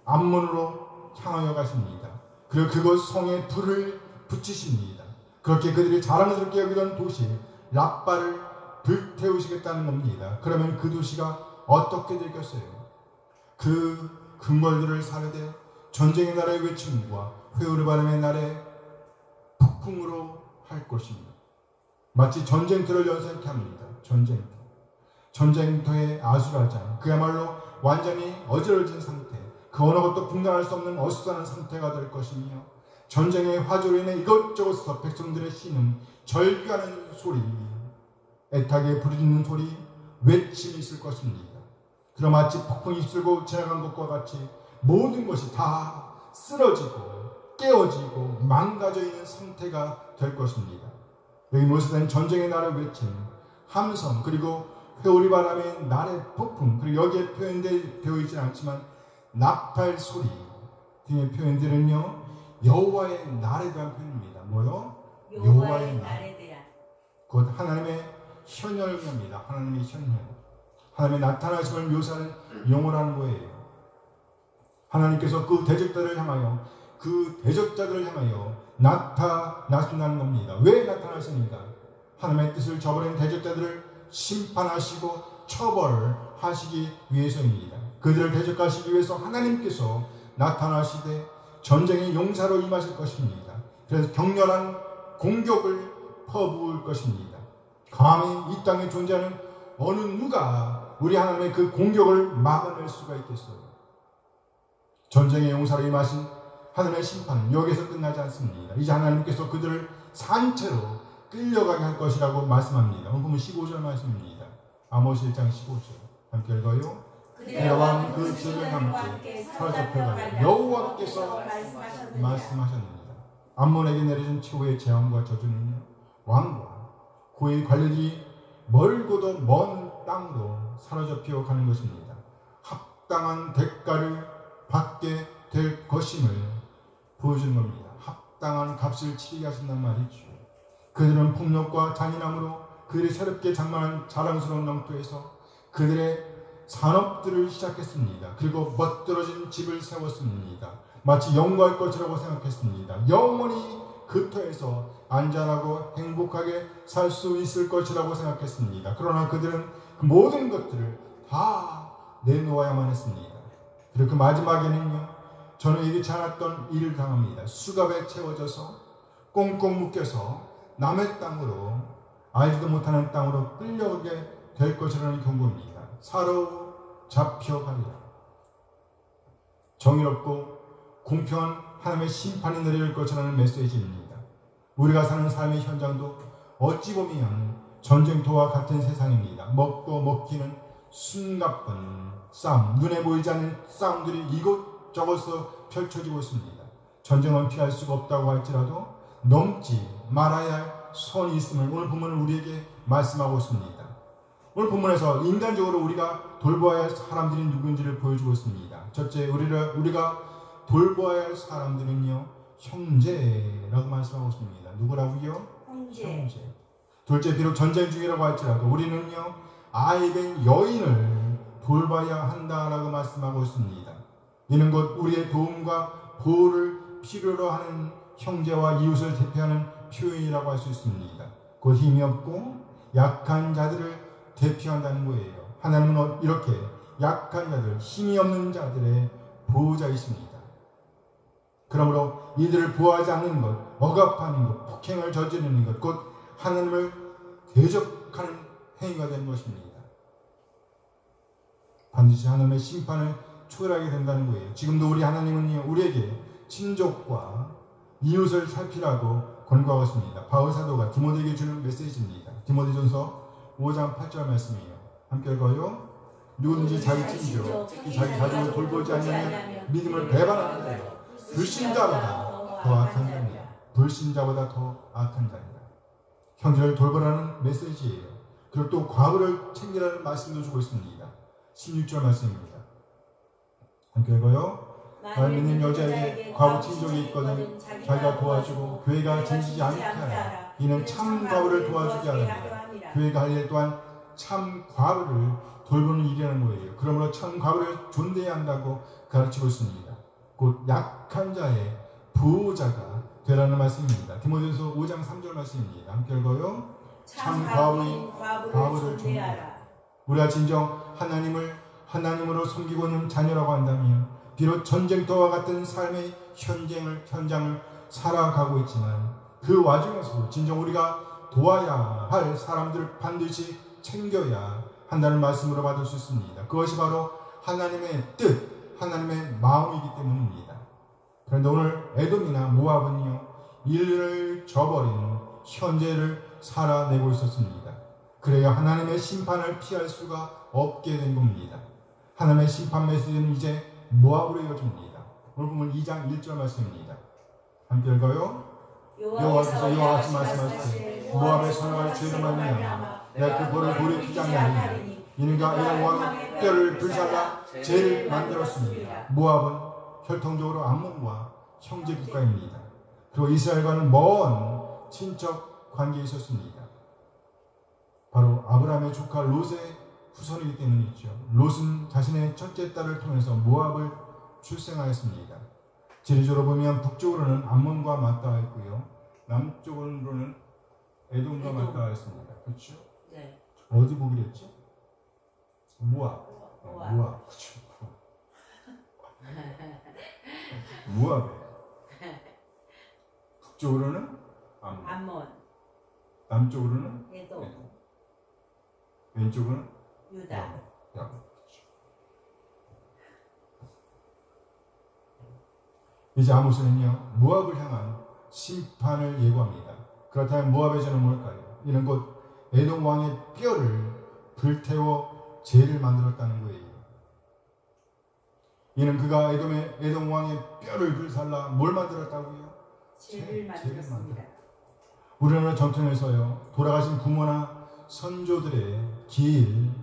암몬으로 향하여 가십니다. 그리고 그곳 성에 불을 붙이십니다. 그렇게 그들이 자랑스럽게 여기던 도시 라빠를 불태우시겠다는 겁니다. 그러면 그 도시가 어떻게 되겠어요? 그 궁궐들을 사르되 전쟁의 날의 외침과 회오르바람의 날의 폭풍으로 할 것입니다. 마치 전쟁터를 연상케 합니다. 전쟁터. 전쟁터의 아수라장, 그야말로 완전히 어지러진 상태, 그 어느 것도 분간할 수 없는 어수선한 상태가 될 것이며, 전쟁의 화조로 인해 이것저것에서 백성들의 씨는 절규하는 소리, 애타게 부르짖는 소리, 외침이 있을 것입니다. 그럼 마치 폭풍이 휩쓸고 지나간 것과 같이 모든 것이 다 쓰러지고 깨어지고 망가져 있는 상태가 될 것입니다. 여기 모습된 전쟁의 날의 외침, 함성, 그리고 회오리 바람의 날의 폭풍, 그리고 여기에 표현되어 있지 않지만 나팔 소리 등의 표현들은요, 여호와의 날에 대한 표현입니다. 뭐요? 여호와의 날에 대한. 곧 하나님의 현혈입니다. 하나님의 현혈. 하나님의 나타나심을 묘사하는 용어라는 거예요. 하나님께서 그 대적자들을 향하여 나타나신다는 겁니다. 왜 나타나십니까? 하나님의 뜻을 저버린 대적자들을 심판하시고 처벌하시기 위해서입니다. 그들을 대적하시기 위해서 하나님께서 나타나시되 전쟁의 용사로 임하실 것입니다. 그래서 격렬한 공격을 퍼부을 것입니다. 감히 이 땅에 존재하는 어느 누가 우리 하나님의 그 공격을 막아낼 수가 있겠어요? 전쟁의 용사로 임하신 하나님의 심판은 여기서 끝나지 않습니다. 이제 하나님께서 그들을 산채로 끌려가게 할 것이라고 말씀합니다. 오늘 보면 15절 말씀입니다. 아모스 1장 15절 함께 읽어요. 그들의 왕은 그 집을 함께 사로잡혀가리라. 여호와께서 말씀하셨느니라. 암몬에게 내려진 최후의 재앙과 저주는요, 왕과 그의 관리들이 멀고도 먼 땅으로 사로잡혀 가는 것입니다. 합당한 대가를 받게 될 것임을 보여주는 겁니다. 합당한 값을 치르게 하신단 말이죠. 그들은 폭력과 잔인함으로 그들이 새롭게 장만한 자랑스러운 영토에서 그들의 산업들을 시작했습니다. 그리고 멋들어진 집을 세웠습니다. 마치 영광할 것이라고 생각했습니다. 영원히 그 터에서 안전하고 행복하게 살 수 있을 것이라고 생각했습니다. 그러나 그들은 그 모든 것들을 다 내놓아야만 했습니다. 그리고 그 마지막에는요, 저는 예기치 않았던 일을 당합니다. 수갑에 채워져서 꽁꽁 묶여서 남의 땅으로, 알지도 못하는 땅으로 끌려오게 될 것이라는 경고입니다. 사로잡혀가리라. 정의롭고 공평한 하나님의 심판이 내릴 것이라는 메시지입니다. 우리가 사는 삶의 현장도 어찌 보면 전쟁터와 같은 세상입니다. 먹고 먹기는 숨가쁜 싸움, 눈에 보이지 않는 싸움들이 이곳저곳서 펼쳐지고 있습니다. 전쟁은 피할 수가 없다고 할지라도 넘지 말아야 할 선이 있음을 오늘 본문은 우리에게 말씀하고 있습니다. 오늘 본문에서 인간적으로 우리가 돌보아야 할 사람들이 누구인지를 보여주고 있습니다. 첫째, 우리가 돌보아야 할 사람들은요, 형제라고 말씀하고 있습니다. 누구라고요? 형제. 둘째, 비록 전쟁 중이라고 할지라도 우리는요, 아이된 여인을 돌봐야 한다라고 말씀하고 있습니다. 이는 곧 우리의 도움과 보호를 필요로 하는 형제와 이웃을 대표하는 표현이라고 할 수 있습니다. 곧 힘이 없고 약한 자들을 대표한다는 거예요. 하나님은 이렇게 약한 자들, 힘이 없는 자들의 보호자이십니다. 그러므로 이들을 보호하지 않는 것, 억압하는 것, 폭행을 저지르는 것, 곧 하나님을 대적하는 행위가 되는 것입니다. 반드시 하나님의 심판을 초월하게 된다는 거예요. 지금도 우리 하나님은 우리에게 친족과 이웃을 살피라고 권고하고 있습니다. 바울 사도가 디모데에게 주는 메시지입니다. 디모데전서 5장 8절 말씀이에요. 함께 읽어요. 누구든지 자기 친족, 특히 자기 가족을 돌보지 않으면 믿음을 배반하는 자요, 불신자보다 더 악한 자입니다. 불신자보다 더 악한 자입니다. 형제를 돌보라는 메시지예요. 그리고 또 과부를 챙기라는 말씀도 주고 있습니다. 16절 말씀입니다. 함께 읽어요. 날 믿는 여자에게 과부 친족이 있거든 자기가 도와주고 교회가 짐지지 않게 하라. 이는 참 과부를 도와주게 하랍니다. 교회가 할 일 또한 참 과부를 돌보는 일이라는 거예요. 그러므로 참 과부를 존대해야 한다고 가르치고 있습니다. 곧 약한 자의 보호자가 되라는 말씀입니다. 디모데전서 5장 3절 말씀입니다. 함께 읽어요. 참 과부를 존대하라. 우리가 진정 하나님으로 섬기고 있는 자녀라고 한다면 비록 전쟁터와 같은 삶의 현장을 살아가고 있지만 그 와중에서도 진정 우리가 도와야 할 사람들을 반드시 챙겨야 한다는 말씀으로 받을 수 있습니다. 그것이 바로 하나님의 뜻, 하나님의 마음이기 때문입니다. 그런데 오늘 에돔이나 모압은요, 일을 저버린 현재를 살아내고 있었습니다. 그래야 하나님의 심판을 피할 수가 없게 된 겁니다. 하나님의 심판 메시지는 이제 모압으로 이어집니다. 오늘 보면 2장 1절 말씀입니다. 함께 읽어요. 여호와께서 이와 같이 말씀하시되 모압의 선악을 죄로 말미암아 내가 그 벌을 돌이키지 아니하리니 이는 그가 에돔 왕의 뼈를 불살라 죄를 만들었습니다. 모압은 혈통적으로 암몬과 형제 국가입니다. 그리고 이스라엘과는 먼 친척 관계에 있었습니다. 바로 아브라함의 조카 롯의 후손이기 때문이죠. 롯은 자신의 첫째 딸을 통해서 모압을 출생하였습니다. 지리적으로 보면 북쪽으로는 암몬과 맞닿아 있고요, 남쪽으로는 에돔과 맞닿아 있습니다. 그렇죠? 네. 어디 보기랬죠? 모압. 모압. 그렇죠. 모압에 북쪽으로는 암몬, 남쪽으로는 에돔, 왼쪽은 유다. 야곱. 이제 아모스는요, 모압을 향한 심판을 예고합니다. 그렇다면 모압의 죄는 뭘까요? 이는 곧 에돔 왕의 뼈를 불태워 죄를 만들었다는 거예요. 이는 그가 에돔 왕의 뼈를 불살라 뭘 만들었다고요? 죄를 만들었습니다. 우리는 전통에서요, 돌아가신 부모나 선조들의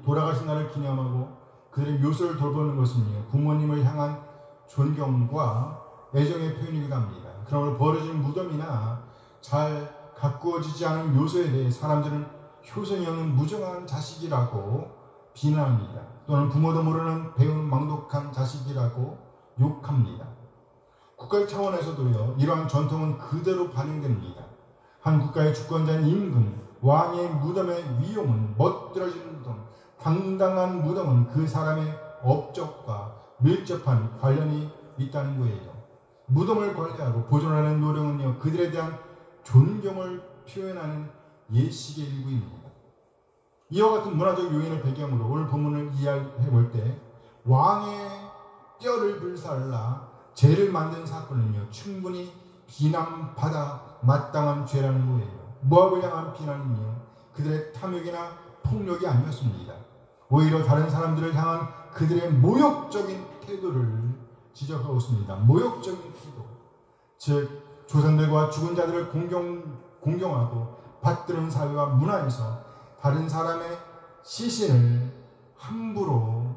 돌아가신 날을 기념하고 그들의 묘소를 돌보는 것은요, 부모님을 향한 존경과 애정의 표현이기도 합니다. 그러므로 벌어진 무덤이나 잘 가꾸어지지 않은 묘소에 대해 사람들은 효성이 없는 무정한 자식이라고 비난합니다. 또는 부모도 모르는 배운 망독한 자식이라고 욕합니다. 국가 차원에서도요, 이러한 전통은 그대로 반영됩니다. 한 국가의 주권자인 임금, 왕의 무덤의 위용은 멋들어진 무덤, 당당한 무덤은 그 사람의 업적과 밀접한 관련이 있다는 거예요. 무덤을 관리하고 보존하는 노력은요, 그들에 대한 존경을 표현하는 예식의 일부입니다. 이와 같은 문화적 요인을 배경으로 오늘 본문을 이해해 볼 때 왕의 뼈를 불살라 죄를 만든 사건은요, 충분히 비난받아 마땅한 죄라는 거예요. 모압을 향한 비난은요, 그들의 탐욕이나 폭력이 아니었습니다. 오히려 다른 사람들을 향한 그들의 모욕적인 태도를 지적하고 있습니다. 모욕적인 태도, 즉 조상들과 죽은 자들을 공경하고 받드는 사회와 문화에서 다른 사람의 시신을 함부로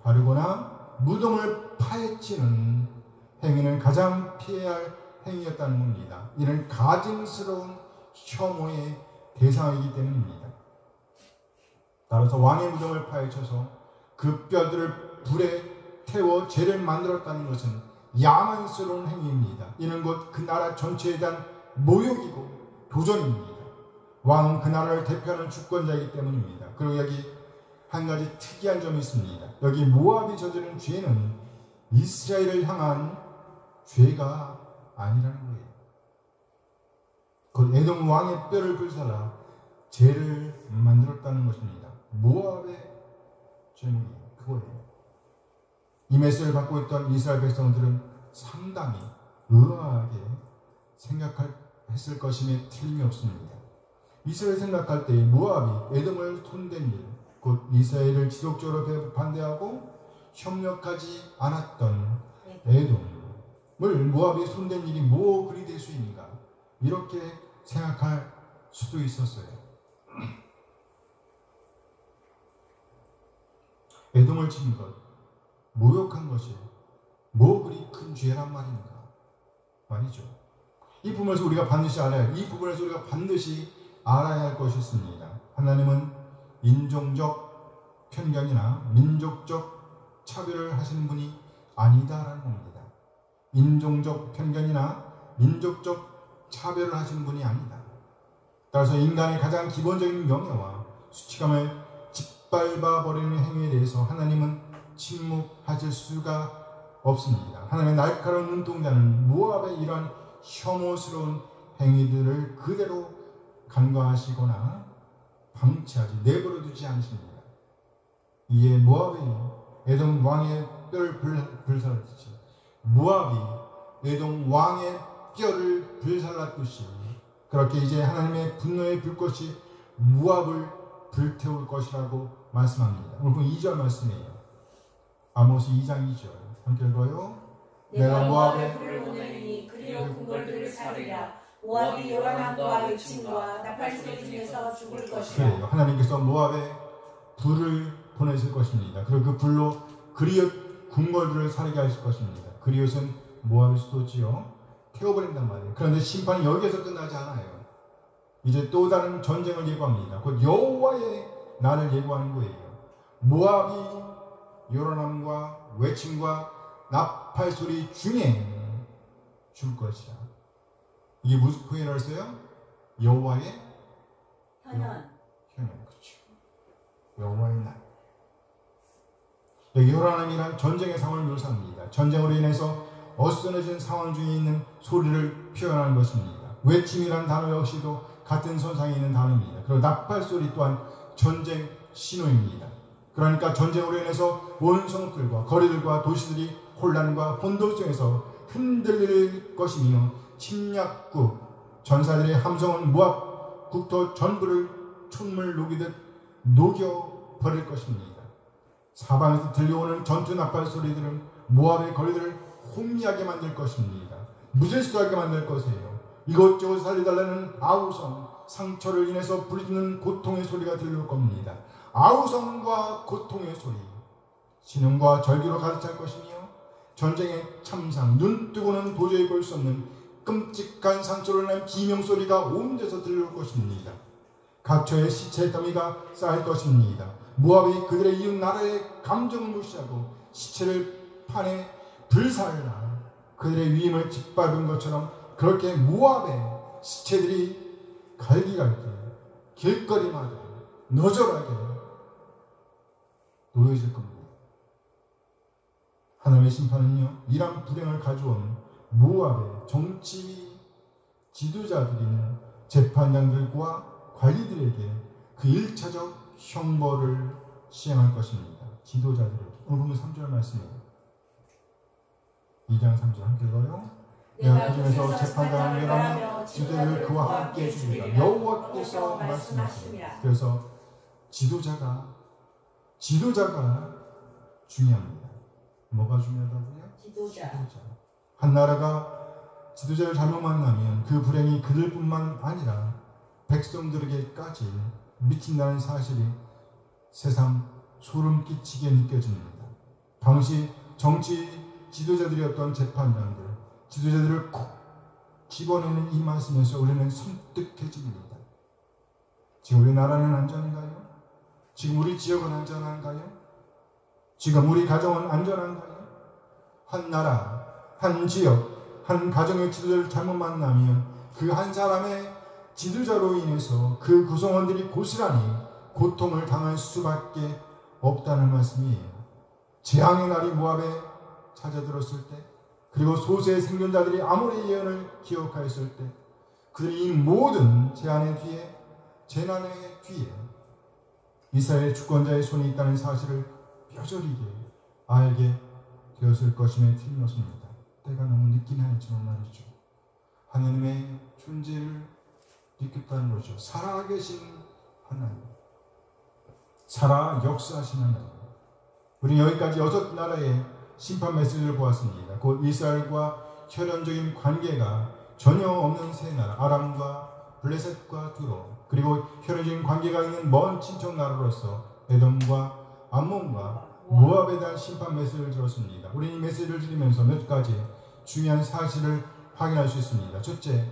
다루거나 무덤을 파헤치는 행위는 가장 피해야 할 행위였다는 겁니다. 이는 가증스러운 혐오의 대상이기 때문입니다. 따라서 왕의 무덤을 파헤쳐서 그 뼈들을 불에 태워 죄를 만들었다는 것은 야만스러운 행위입니다. 이는 곧 그 나라 전체에 대한 모욕이고 도전입니다. 왕은 그 나라를 대표하는 주권자이기 때문입니다. 그리고 여기 한 가지 특이한 점이 있습니다. 여기 모압이 저지른 죄는 이스라엘을 향한 죄가 아니라는 거예요. 곧 에돔 왕의 뼈를 불살라 죄를 만들었다는 것입니다. 모압의 죄는 그거예요. 이 메시지를 받고 있던 이스라엘 백성들은 상당히 의아하게 생각했을 것임에 틀림이 없습니다. 이스라엘 생각할 때 모압이 에돔을 손댄 일, 곧 이스라엘을 지속적으로 반대하고 협력하지 않았던 에돔을 모압이 손댄 일이 뭐 그리 될 수 있는가, 이렇게 생각할 수도 있었어요. 에돔을 친 것, 모욕한 것이 뭐 그리 큰 죄란 말이죠. 이 부분에서 우리가 반드시 알아야 할 것이 있습니다. 하나님은 인종적 편견이나 민족적 차별을 하시는 분이 아니다라는 겁니다. 인종적 편견이나 민족적 차별을 하시는 분이 아니다. 따라서 인간의 가장 기본적인 명예와 수치감을 짓밟아버리는 행위에 대해서 하나님은 침묵하실 수가 없습니다. 하나님의 날카로운 눈동자는 모압의 이러한 혐오스러운 행위들을 그대로 간과하시거나 방치하지 내버려두지 않으십니다. 이에 모압이 에돔 왕의 뼈를 불살랐듯이 모압이 에돔 왕의 뼈를 불살랐듯이 그렇게 이제 하나님의 분노의 불꽃이 모압을 불태울 것이라고 말씀합니다. 오늘 본 2절 말씀이에요. 아모스 2장 2절 함께 읽어요. 내가 모압에 불을 보내니 그리로 궁궐들을 살리라. 모압이 요란함과 외침과 나팔 소리 중에서 죽을 것이라. 그래요. 하나님께서 모압에 불을 보내실 것입니다. 그리고 그 불로 그리옷 궁궐들을 살게 하실 것입니다. 그리옷은 모압의 수도지요. 태워버린단 말이에요. 그런데 심판이 여기에서 끝나지 않아요. 이제 또 다른 전쟁을 예고합니다. 곧 여호와의 날을 예고하는 거예요. 모압이 요란함과 외침과 나팔 소리 중에 죽을 것이라. 이게 무슨 표현을 써요? 여호와의 현현. 그렇죠. 여호와의 날. 여기 요란함이란 전쟁의 상황을 묘사합니다. 전쟁으로 인해서 어수선해진 상황 중에 있는 소리를 표현하는 것입니다. 외침이라는 단어 역시도 같은 선상에 있는 단어입니다. 그리고 나팔 소리 또한 전쟁 신호입니다. 그러니까 전쟁으로 인해서 온 성읍들과 거리들과 도시들이 혼란과 혼돈 속에서 흔들릴 것이며 침략국 전사들의 함성은 모압 국토 전부를 촛물 녹이듯 녹여버릴 것입니다. 사방에서 들려오는 전투 나팔 소리들은 모압의 거리들을 혼미하게 만들 것입니다. 무질서하게 만들 것이에요. 이것저것 살려달라는 아우성, 상처를 인해서 부르짖는 고통의 소리가 들릴 겁니다. 아우성과 고통의 소리, 신음과 절규로 가득 찰 것이며 전쟁의 참상, 눈 뜨고는 도저히 볼 수 없는 끔찍한 상처로 난 비명소리가 온 데서 들려올 것입니다. 각처에 시체의 더미가 쌓일 것입니다. 모압이 그들의 이웃 나라의 감정을 무시하고 시체를 판에 불살라 그들의 위임을 짓밟은 것처럼 그렇게 모압의 시체들이 갈기갈기 길거리마다 너절하게 놓여질 겁니다. 하나님의 심판은요, 이러한 불행을 가져온 모압의 정치 지도자들인 재판장들과 관리들에게 그 1차적 형벌을 시행할 것입니다. 지도자들에게. 오늘 보면 3절 말씀이에요. 2장 3절 함께 읽어요. 내가 그 중에서 재판장을 멸하며 지도자를 그와 함께 해주리라. 여호와께서 말씀하십니다. 그래서 지도자가 중요합니다. 뭐가 중요하다고요? 지도자. 한 나라가 지도자를 잘못 만나면 그 불행이 그들뿐만 아니라 백성들에게까지 미친다는 사실이 새삼 소름 끼치게 느껴집니다. 당시 정치 지도자들이었던 재판장들, 지도자들을 콕 집어내는 이 말씀에서 우리는 섬뜩해집니다. 지금 우리나라는 안전한가요? 지금 우리 지역은 안전한가요? 지금 우리 가정은 안전한가요? 한 나라, 한 지역, 한 가정의 지도자를 잘못 만나면 그 한 사람의 지도자로 인해서 그 구성원들이 고스란히 고통을 당할 수밖에 없다는 말씀이에요. 재앙의 날이 모압에 찾아들었을 때, 그리고 소수의 생존자들이 아모레 예언을 기억하였을 때, 그들이 이 모든 재난의 뒤에 이스라엘 주권자의 손이 있다는 사실을 뼈저리게 알게 되었을 것임에 틀림없습니다. 때가 너무 늦긴 하지만 말이죠. 하나님의 존재를 믿겠다는 거죠. 살아계신 하나님, 살아 역사하신 하나님. 우리는 여기까지 6나라의 심판 메시지를 보았습니다. 곧 이스라엘과 혈연적인 관계가 전혀 없는 세 나라, 아람과 블레셋과 두로, 그리고 혈연적인 관계가 있는 먼 친척 나라로서 에돔과 암몬과 모압에 대한 심판 메시지를 들었습니다. 우리는 이 메시지를 들으면서 몇 가지 중요한 사실을 확인할 수 있습니다. 첫째,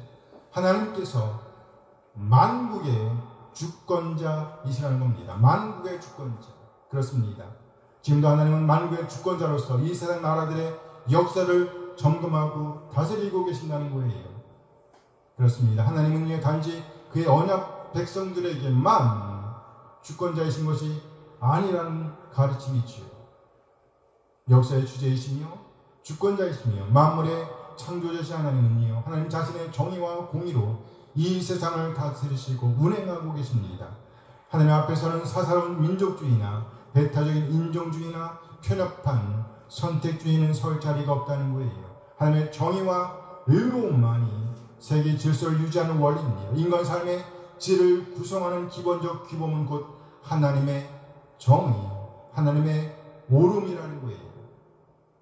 하나님께서 만국의 주권자이시라는 겁니다. 만국의 주권자. 그렇습니다. 지금도 하나님은 만국의 주권자로서 이 세상 나라들의 역사를 점검하고 다스리고 계신다는 거예요. 그렇습니다. 하나님은 단지 그의 언약 백성들에게만 주권자이신 것이 아니라는 가르침이지요. 역사의 주제이시며 주권자이시며 만물의 창조자신 하나님은요, 하나님 자신의 정의와 공의로 이 세상을 다스리시고 운행하고 계십니다. 하나님 앞에서는 사사로운 민족주의나 배타적인 인종주의나 편협한 선택주의는 설 자리가 없다는 거예요. 하나님의 정의와 의로움만이 세계 질서를 유지하는 원리입니다. 인간 삶의 질을 구성하는 기본적 규범은 곧 하나님의 정의, 하나님의 오름이라는 거예요.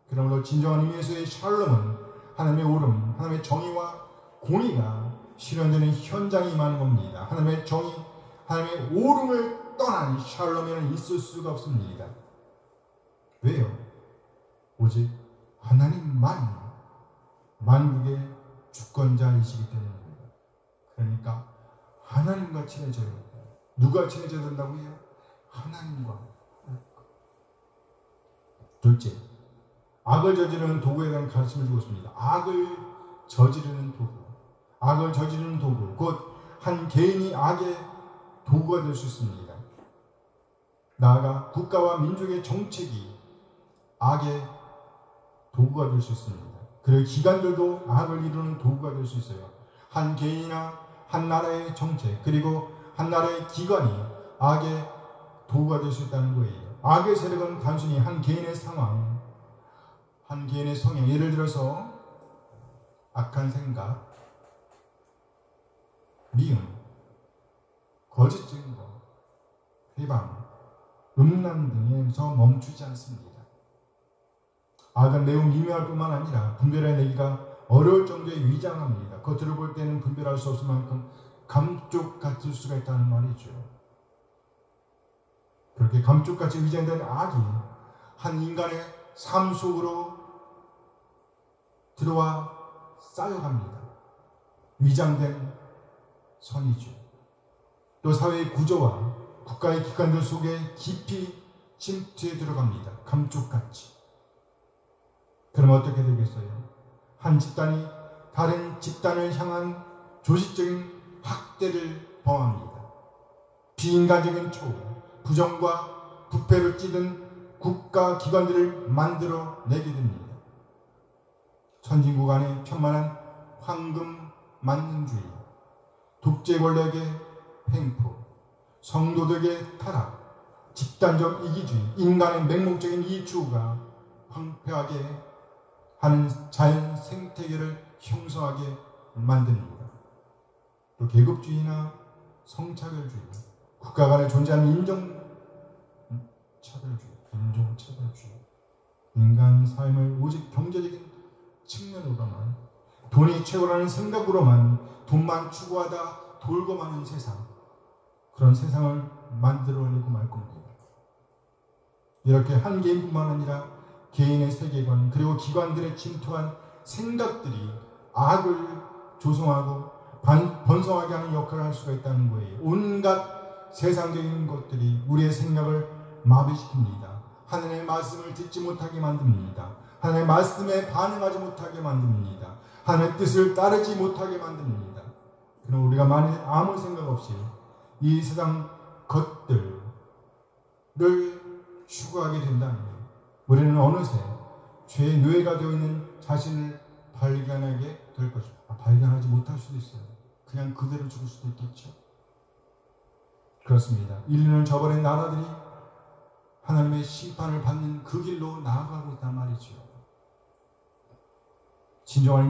그러므로 진정한 의미에서의 샬롬은 하나님의 오름, 하나님의 정의와 공의가 실현되는 현장이 임하는 겁니다. 하나님의 정의, 하나님의 오름을 떠난 샬롬에는 있을 수가 없습니다. 왜요? 오직 하나님만 만국의 주권자이시기 때문입니다. 그러니까 하나님과 친해져야 합니다. 누가 친해져야 된다고요? 하나님과. 둘째, 악을 저지르는 도구에 대한 가르침을 주고 있습니다. 악을 저지르는 도구. 악을 저지르는 도구. 곧 한 개인이 악의 도구가 될 수 있습니다. 나아가 국가와 민족의 정책이 악의 도구가 될 수 있습니다. 그리고 기관들도 악을 이루는 도구가 될 수 있어요. 한 개인이나 한 나라의 정책, 그리고 한 나라의 기관이 악의 도구가 될 수 있다는 거예요. 악의 세력은 단순히 한 개인의 상황, 한 개인의 성향, 예를 들어서 악한 생각, 미움, 거짓 증거, 회방, 음란 등에서 멈추지 않습니다. 악은 매우 미묘할 뿐만 아니라 분별해내기가 어려울 정도의 위장합니다. 겉으로 볼 때는 분별할 수 없을 만큼 감쪽 같을 수가 있다는 말이죠. 그렇게 감쪽같이 위장된 악이 한 인간의 삶 속으로 들어와 쌓여갑니다. 위장된 선이죠. 또 사회의 구조와 국가의 기관들 속에 깊이 침투해 들어갑니다. 감쪽같이. 그럼 어떻게 되겠어요? 한 집단이 다른 집단을 향한 조직적인 학대를 범합니다. 비인간적인 초우, 부정과 부패를 찌든 국가 기관들을 만들어 내게 됩니다. 선진국 안에 편만한 황금 만능주의, 독재 권력의 횡포, 성도덕의 타락, 집단적 이기주의, 인간의 맹목적인 이 추구가 황폐하게 하는 자연 생태계를 형성하게 만듭니다. 또 계급주의나 성차별주의, 국가 간에 존재하는 인종차별주의, 인간 삶을 오직 경제적인 측면으로만, 돈이 최고라는 생각으로만, 돈만 추구하다 돌고 마는 세상, 그런 세상을 만들어내고 말 겁니다. 이렇게 한 개인뿐만 아니라 개인의 세계관, 그리고 기관들의 침투한 생각들이 악을 조성하고 번성하게 하는 역할을 할 수가 있다는 거예요. 온갖 세상적인 것들이 우리의 생각을 마비시킵니다. 하나님의 말씀을 듣지 못하게 만듭니다. 하나님의 말씀에 반응하지 못하게 만듭니다. 하나님의 뜻을 따르지 못하게 만듭니다. 그럼 우리가 만일 아무 생각 없이 이 세상 것들을 추구하게 된다면 우리는 어느새 죄의 노예가 되어 있는 자신을 발견하게 될 것입니다. 발견하지 못할 수도 있어요. 그냥 그대로 죽을 수도 있겠죠. 그렇습니다. 인류를 저버린 나라들이 하나님의 심판을 받는 그 길로 나아가고 있단 말이죠. 진정한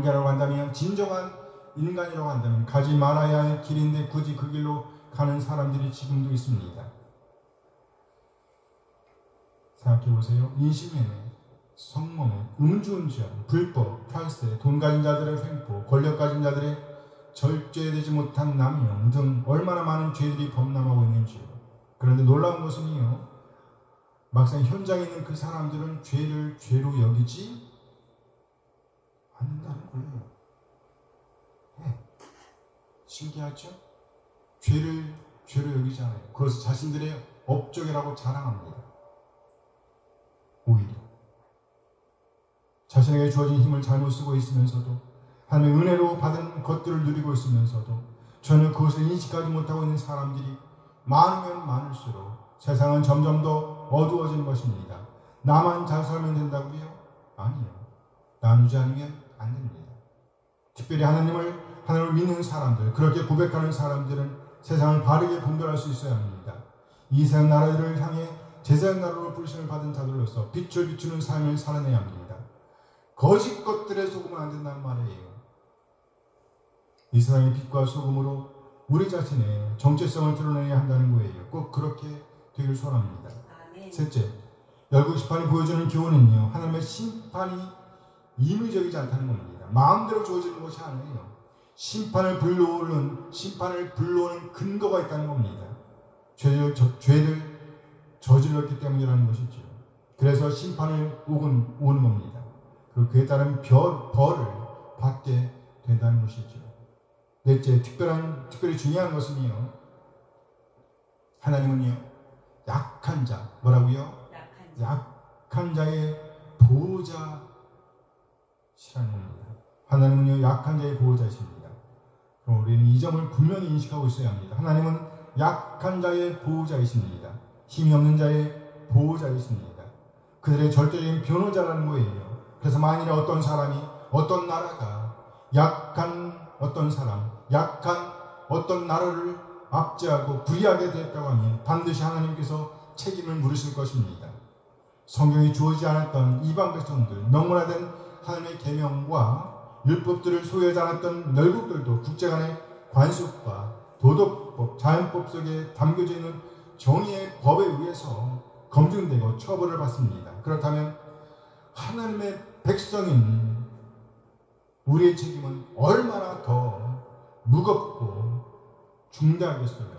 인간이라고 한다면 가지 말아야 할 길인데 굳이 그 길로 가는 사람들이 지금도 있습니다. 생각해보세요. 인신매매, 성범죄, 음주운전, 불법, 탈세, 돈 가진 자들의 횡포, 권력 가진 자들의 절제되지 못한 남용 등 얼마나 많은 죄들이 범람하고 있는지요. 그런데 놀라운 것은요, 막상 현장에 있는 그 사람들은 죄를 죄로 여기지 않는다는 거예요. 신기하죠? 죄를 죄로 여기지 않아요. 그것을 자신들의 업적이라고 자랑합니다. 오히려 자신에게 주어진 힘을 잘못 쓰고 있으면서도, 하나님의 은혜로 받은 것들을 누리고 있으면서도 전혀 그것을 인식하지 못하고 있는 사람들이 많으면 많을수록 세상은 점점 더 어두워지는 것입니다. 나만 잘 살면 된다고요? 아니요. 나누지 않으면 안 됩니다. 특별히 하나님을 믿는 사람들, 그렇게 고백하는 사람들은 세상을 바르게 분별할 수 있어야 합니다. 이 세상 나라들을 향해 제사장 나라로 부르심을 받은 자들로서 빛을 비추는 삶을 살아내야 합니다. 거짓 것들에 속으면 안 된다는 말이에요. 이 세상의 빛과 소금으로 우리 자신의 정체성을 드러내야 한다는 거예요. 꼭 그렇게 되길 소원합니다. 아멘. 셋째, 열국 심판이 보여주는 교훈은요, 하나님의 심판이 임의적이지 않다는 겁니다. 마음대로 주어지는 것이 아니에요. 심판을 불러오는 근거가 있다는 겁니다. 죄를 저질렀기 때문이라는 것이죠. 그래서 심판을 오는 겁니다. 그리고 그에 따른 벌을 받게 된다는 것이죠. 넷째, 특별히 중요한 것은요, 하나님은요, 약한 자, 뭐라고요? 약한 자의 보호자시라는 겁니다. 하나님은요, 약한 자의 보호자이십니다. 그럼 우리는 이 점을 분명히 인식하고 있어야 합니다. 하나님은 약한 자의 보호자이십니다. 힘이 없는 자의 보호자이십니다. 그들의 절대적인 변호자라는 거예요. 그래서 만일에 어떤 사람이, 어떤 나라가 약한 어떤 사람, 약한 어떤 나라를 압제하고 불의하게 됐다고 하면 반드시 하나님께서 책임을 물으실 것입니다. 성경이 주어지지 않았던 이방 백성들, 명문화된 하나님의 계명과 율법들을 소유하지 않았던 멸국들도 국제 간의 관습과 도덕법, 자연법 속에 담겨져 있는 정의의 법에 의해서 검증되고 처벌을 받습니다. 그렇다면 하나님의 백성인 우리의 책임은 얼마나 더 무겁고 중대하겠어요.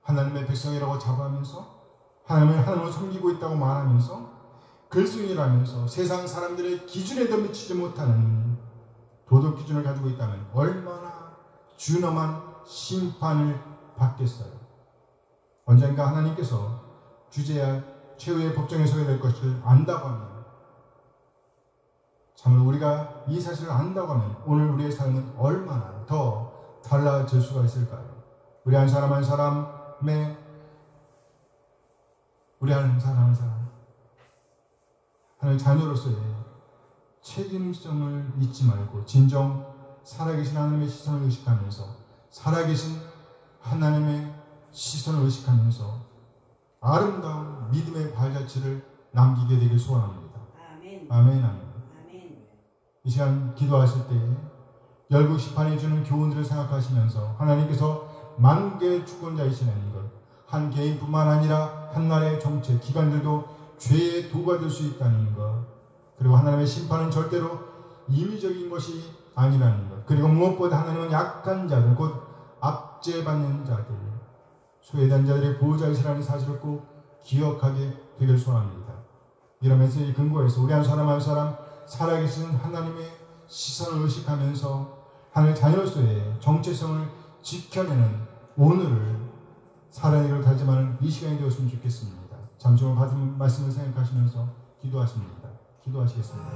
하나님의 백성이라고 자부하면서 하나님을 섬기고 있다고 말하면서 글순이라면서 세상 사람들의 기준에도 미치지 못하는 도덕 기준을 가지고 있다면 얼마나 준엄한 심판을 받겠어요. 언젠가 하나님께서 주제할 최후의 법정에 서게 될 것을 안다고 하면, 참으로 우리가 이 사실을 안다고 하면 오늘 우리의 삶은 얼마나 더 달라질 수가 있을까요? 우리 한 사람 한 사람 하나님의 자녀로서의 책임성을 잊지 말고 진정 살아계신 하나님의 시선을 의식하면서, 살아계신 하나님의 시선을 의식하면서 아름다운 믿음의 발자취를 남기게 되길 소원합니다. 아멘. 아멘. 아멘. 아멘. 이 시간 기도하실 때 열국 심판이 주는 교훈들을 생각하시면서 하나님께서 만국의 주권자이시라는 것, 한 개인뿐만 아니라 한 나라의 정책, 기관들도 죄의 도가 될 수 있다는 것, 그리고 하나님의 심판은 절대로 임의적인 것이 아니라는 것, 그리고 무엇보다 하나님은 약한 자들, 곧 압제받는 자들, 소외된 자들의 보호자이시라는 사실을 꼭 기억하게 되길 소원합니다. 이러면서 이 근거에서 우리 한 사람 한 사람 살아계신 하나님의 시선을 의식하면서 하나님의 자녀로서의 정체성을 지켜내는 오늘을 살아내기를 다짐하는 이 시간이 되었으면 좋겠습니다. 잠시 후 받은 말씀을 생각하시면서 기도하십니다. 기도하시겠습니다.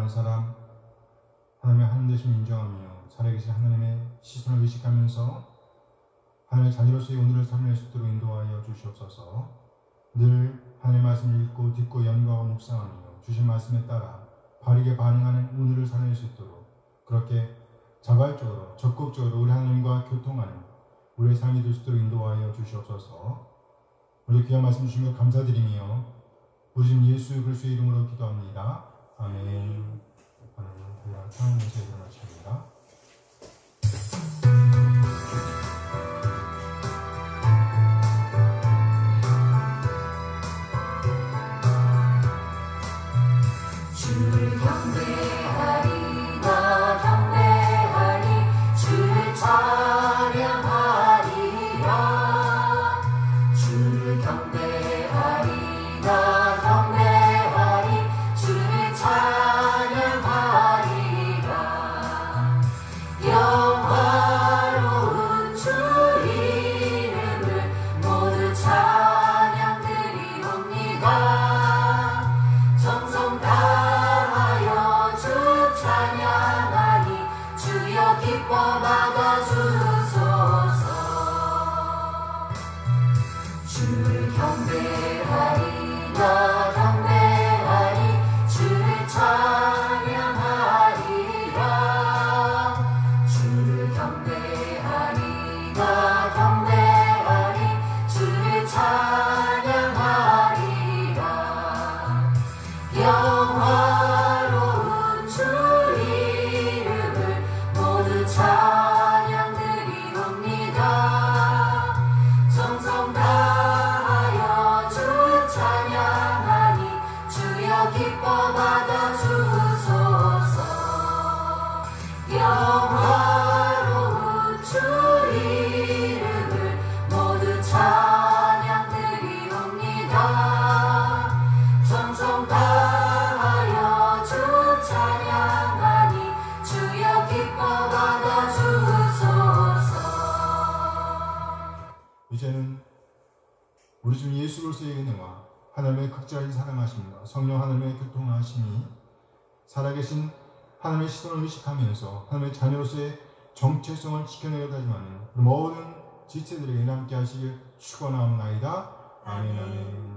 부족한 사람, 하나님의 하나님 되심을 인정하며 살아계신 하나님의 시선을 의식하면서 하나님의 자녀로서의 오늘을 살아낼 수 있도록 인도하여 주시옵소서. 늘 하나님의 말씀을 읽고 듣고 연구하고 묵상하며 주신 말씀에 따라 바르게 반응하는 오늘을 살아낼 수 있도록 그렇게 자발적으로 적극적으로 우리 하나님과 교통하는 우리의 삶이 될 수 있도록 인도하여 주시옵소서. 우리 귀한 말씀 주시며 감사드리며 우리 주 예수 그리스도의 이름으로 기도합니다. 아멘. 하나님 찬양하면서 일어나십니다. 주를 경배하리 나 경배하리 주를 찬양하리라 주를 경배하리 나 경배하리 주를 찬양하리라 영화로운 주 이름을 모두 찬양드리옵니다. 정성 다하여 주 찬양하니 주여 기뻐 받아주소서. 주를 경배하리 나 경배하리 주를 찬양하리라 주를 경배하리 나 경배하리 주를 찬양하리라 영화로운 주 이름을 모두 찬양드리옵니다. 정성 다하여 주 찬양하니 주여 기뻐 받아주소서. 영화로운 주 이름을 모두 찬양드리옵니다. 정성 다하여 주 찬양하니 주여 기뻐 받아주소서. 이제는 우리 주 예수 그리스도의 은혜와 하나님의 극진하신 사랑하심과 성령 하나님의 교통하심이 살아계신 하나님의 시선을 의식하면서 하나님의 자녀로서의 정체성을 지켜내려 하지만 모든 지체들에게 함께 하시길 축원하옵나이다. 아멘. 아멘.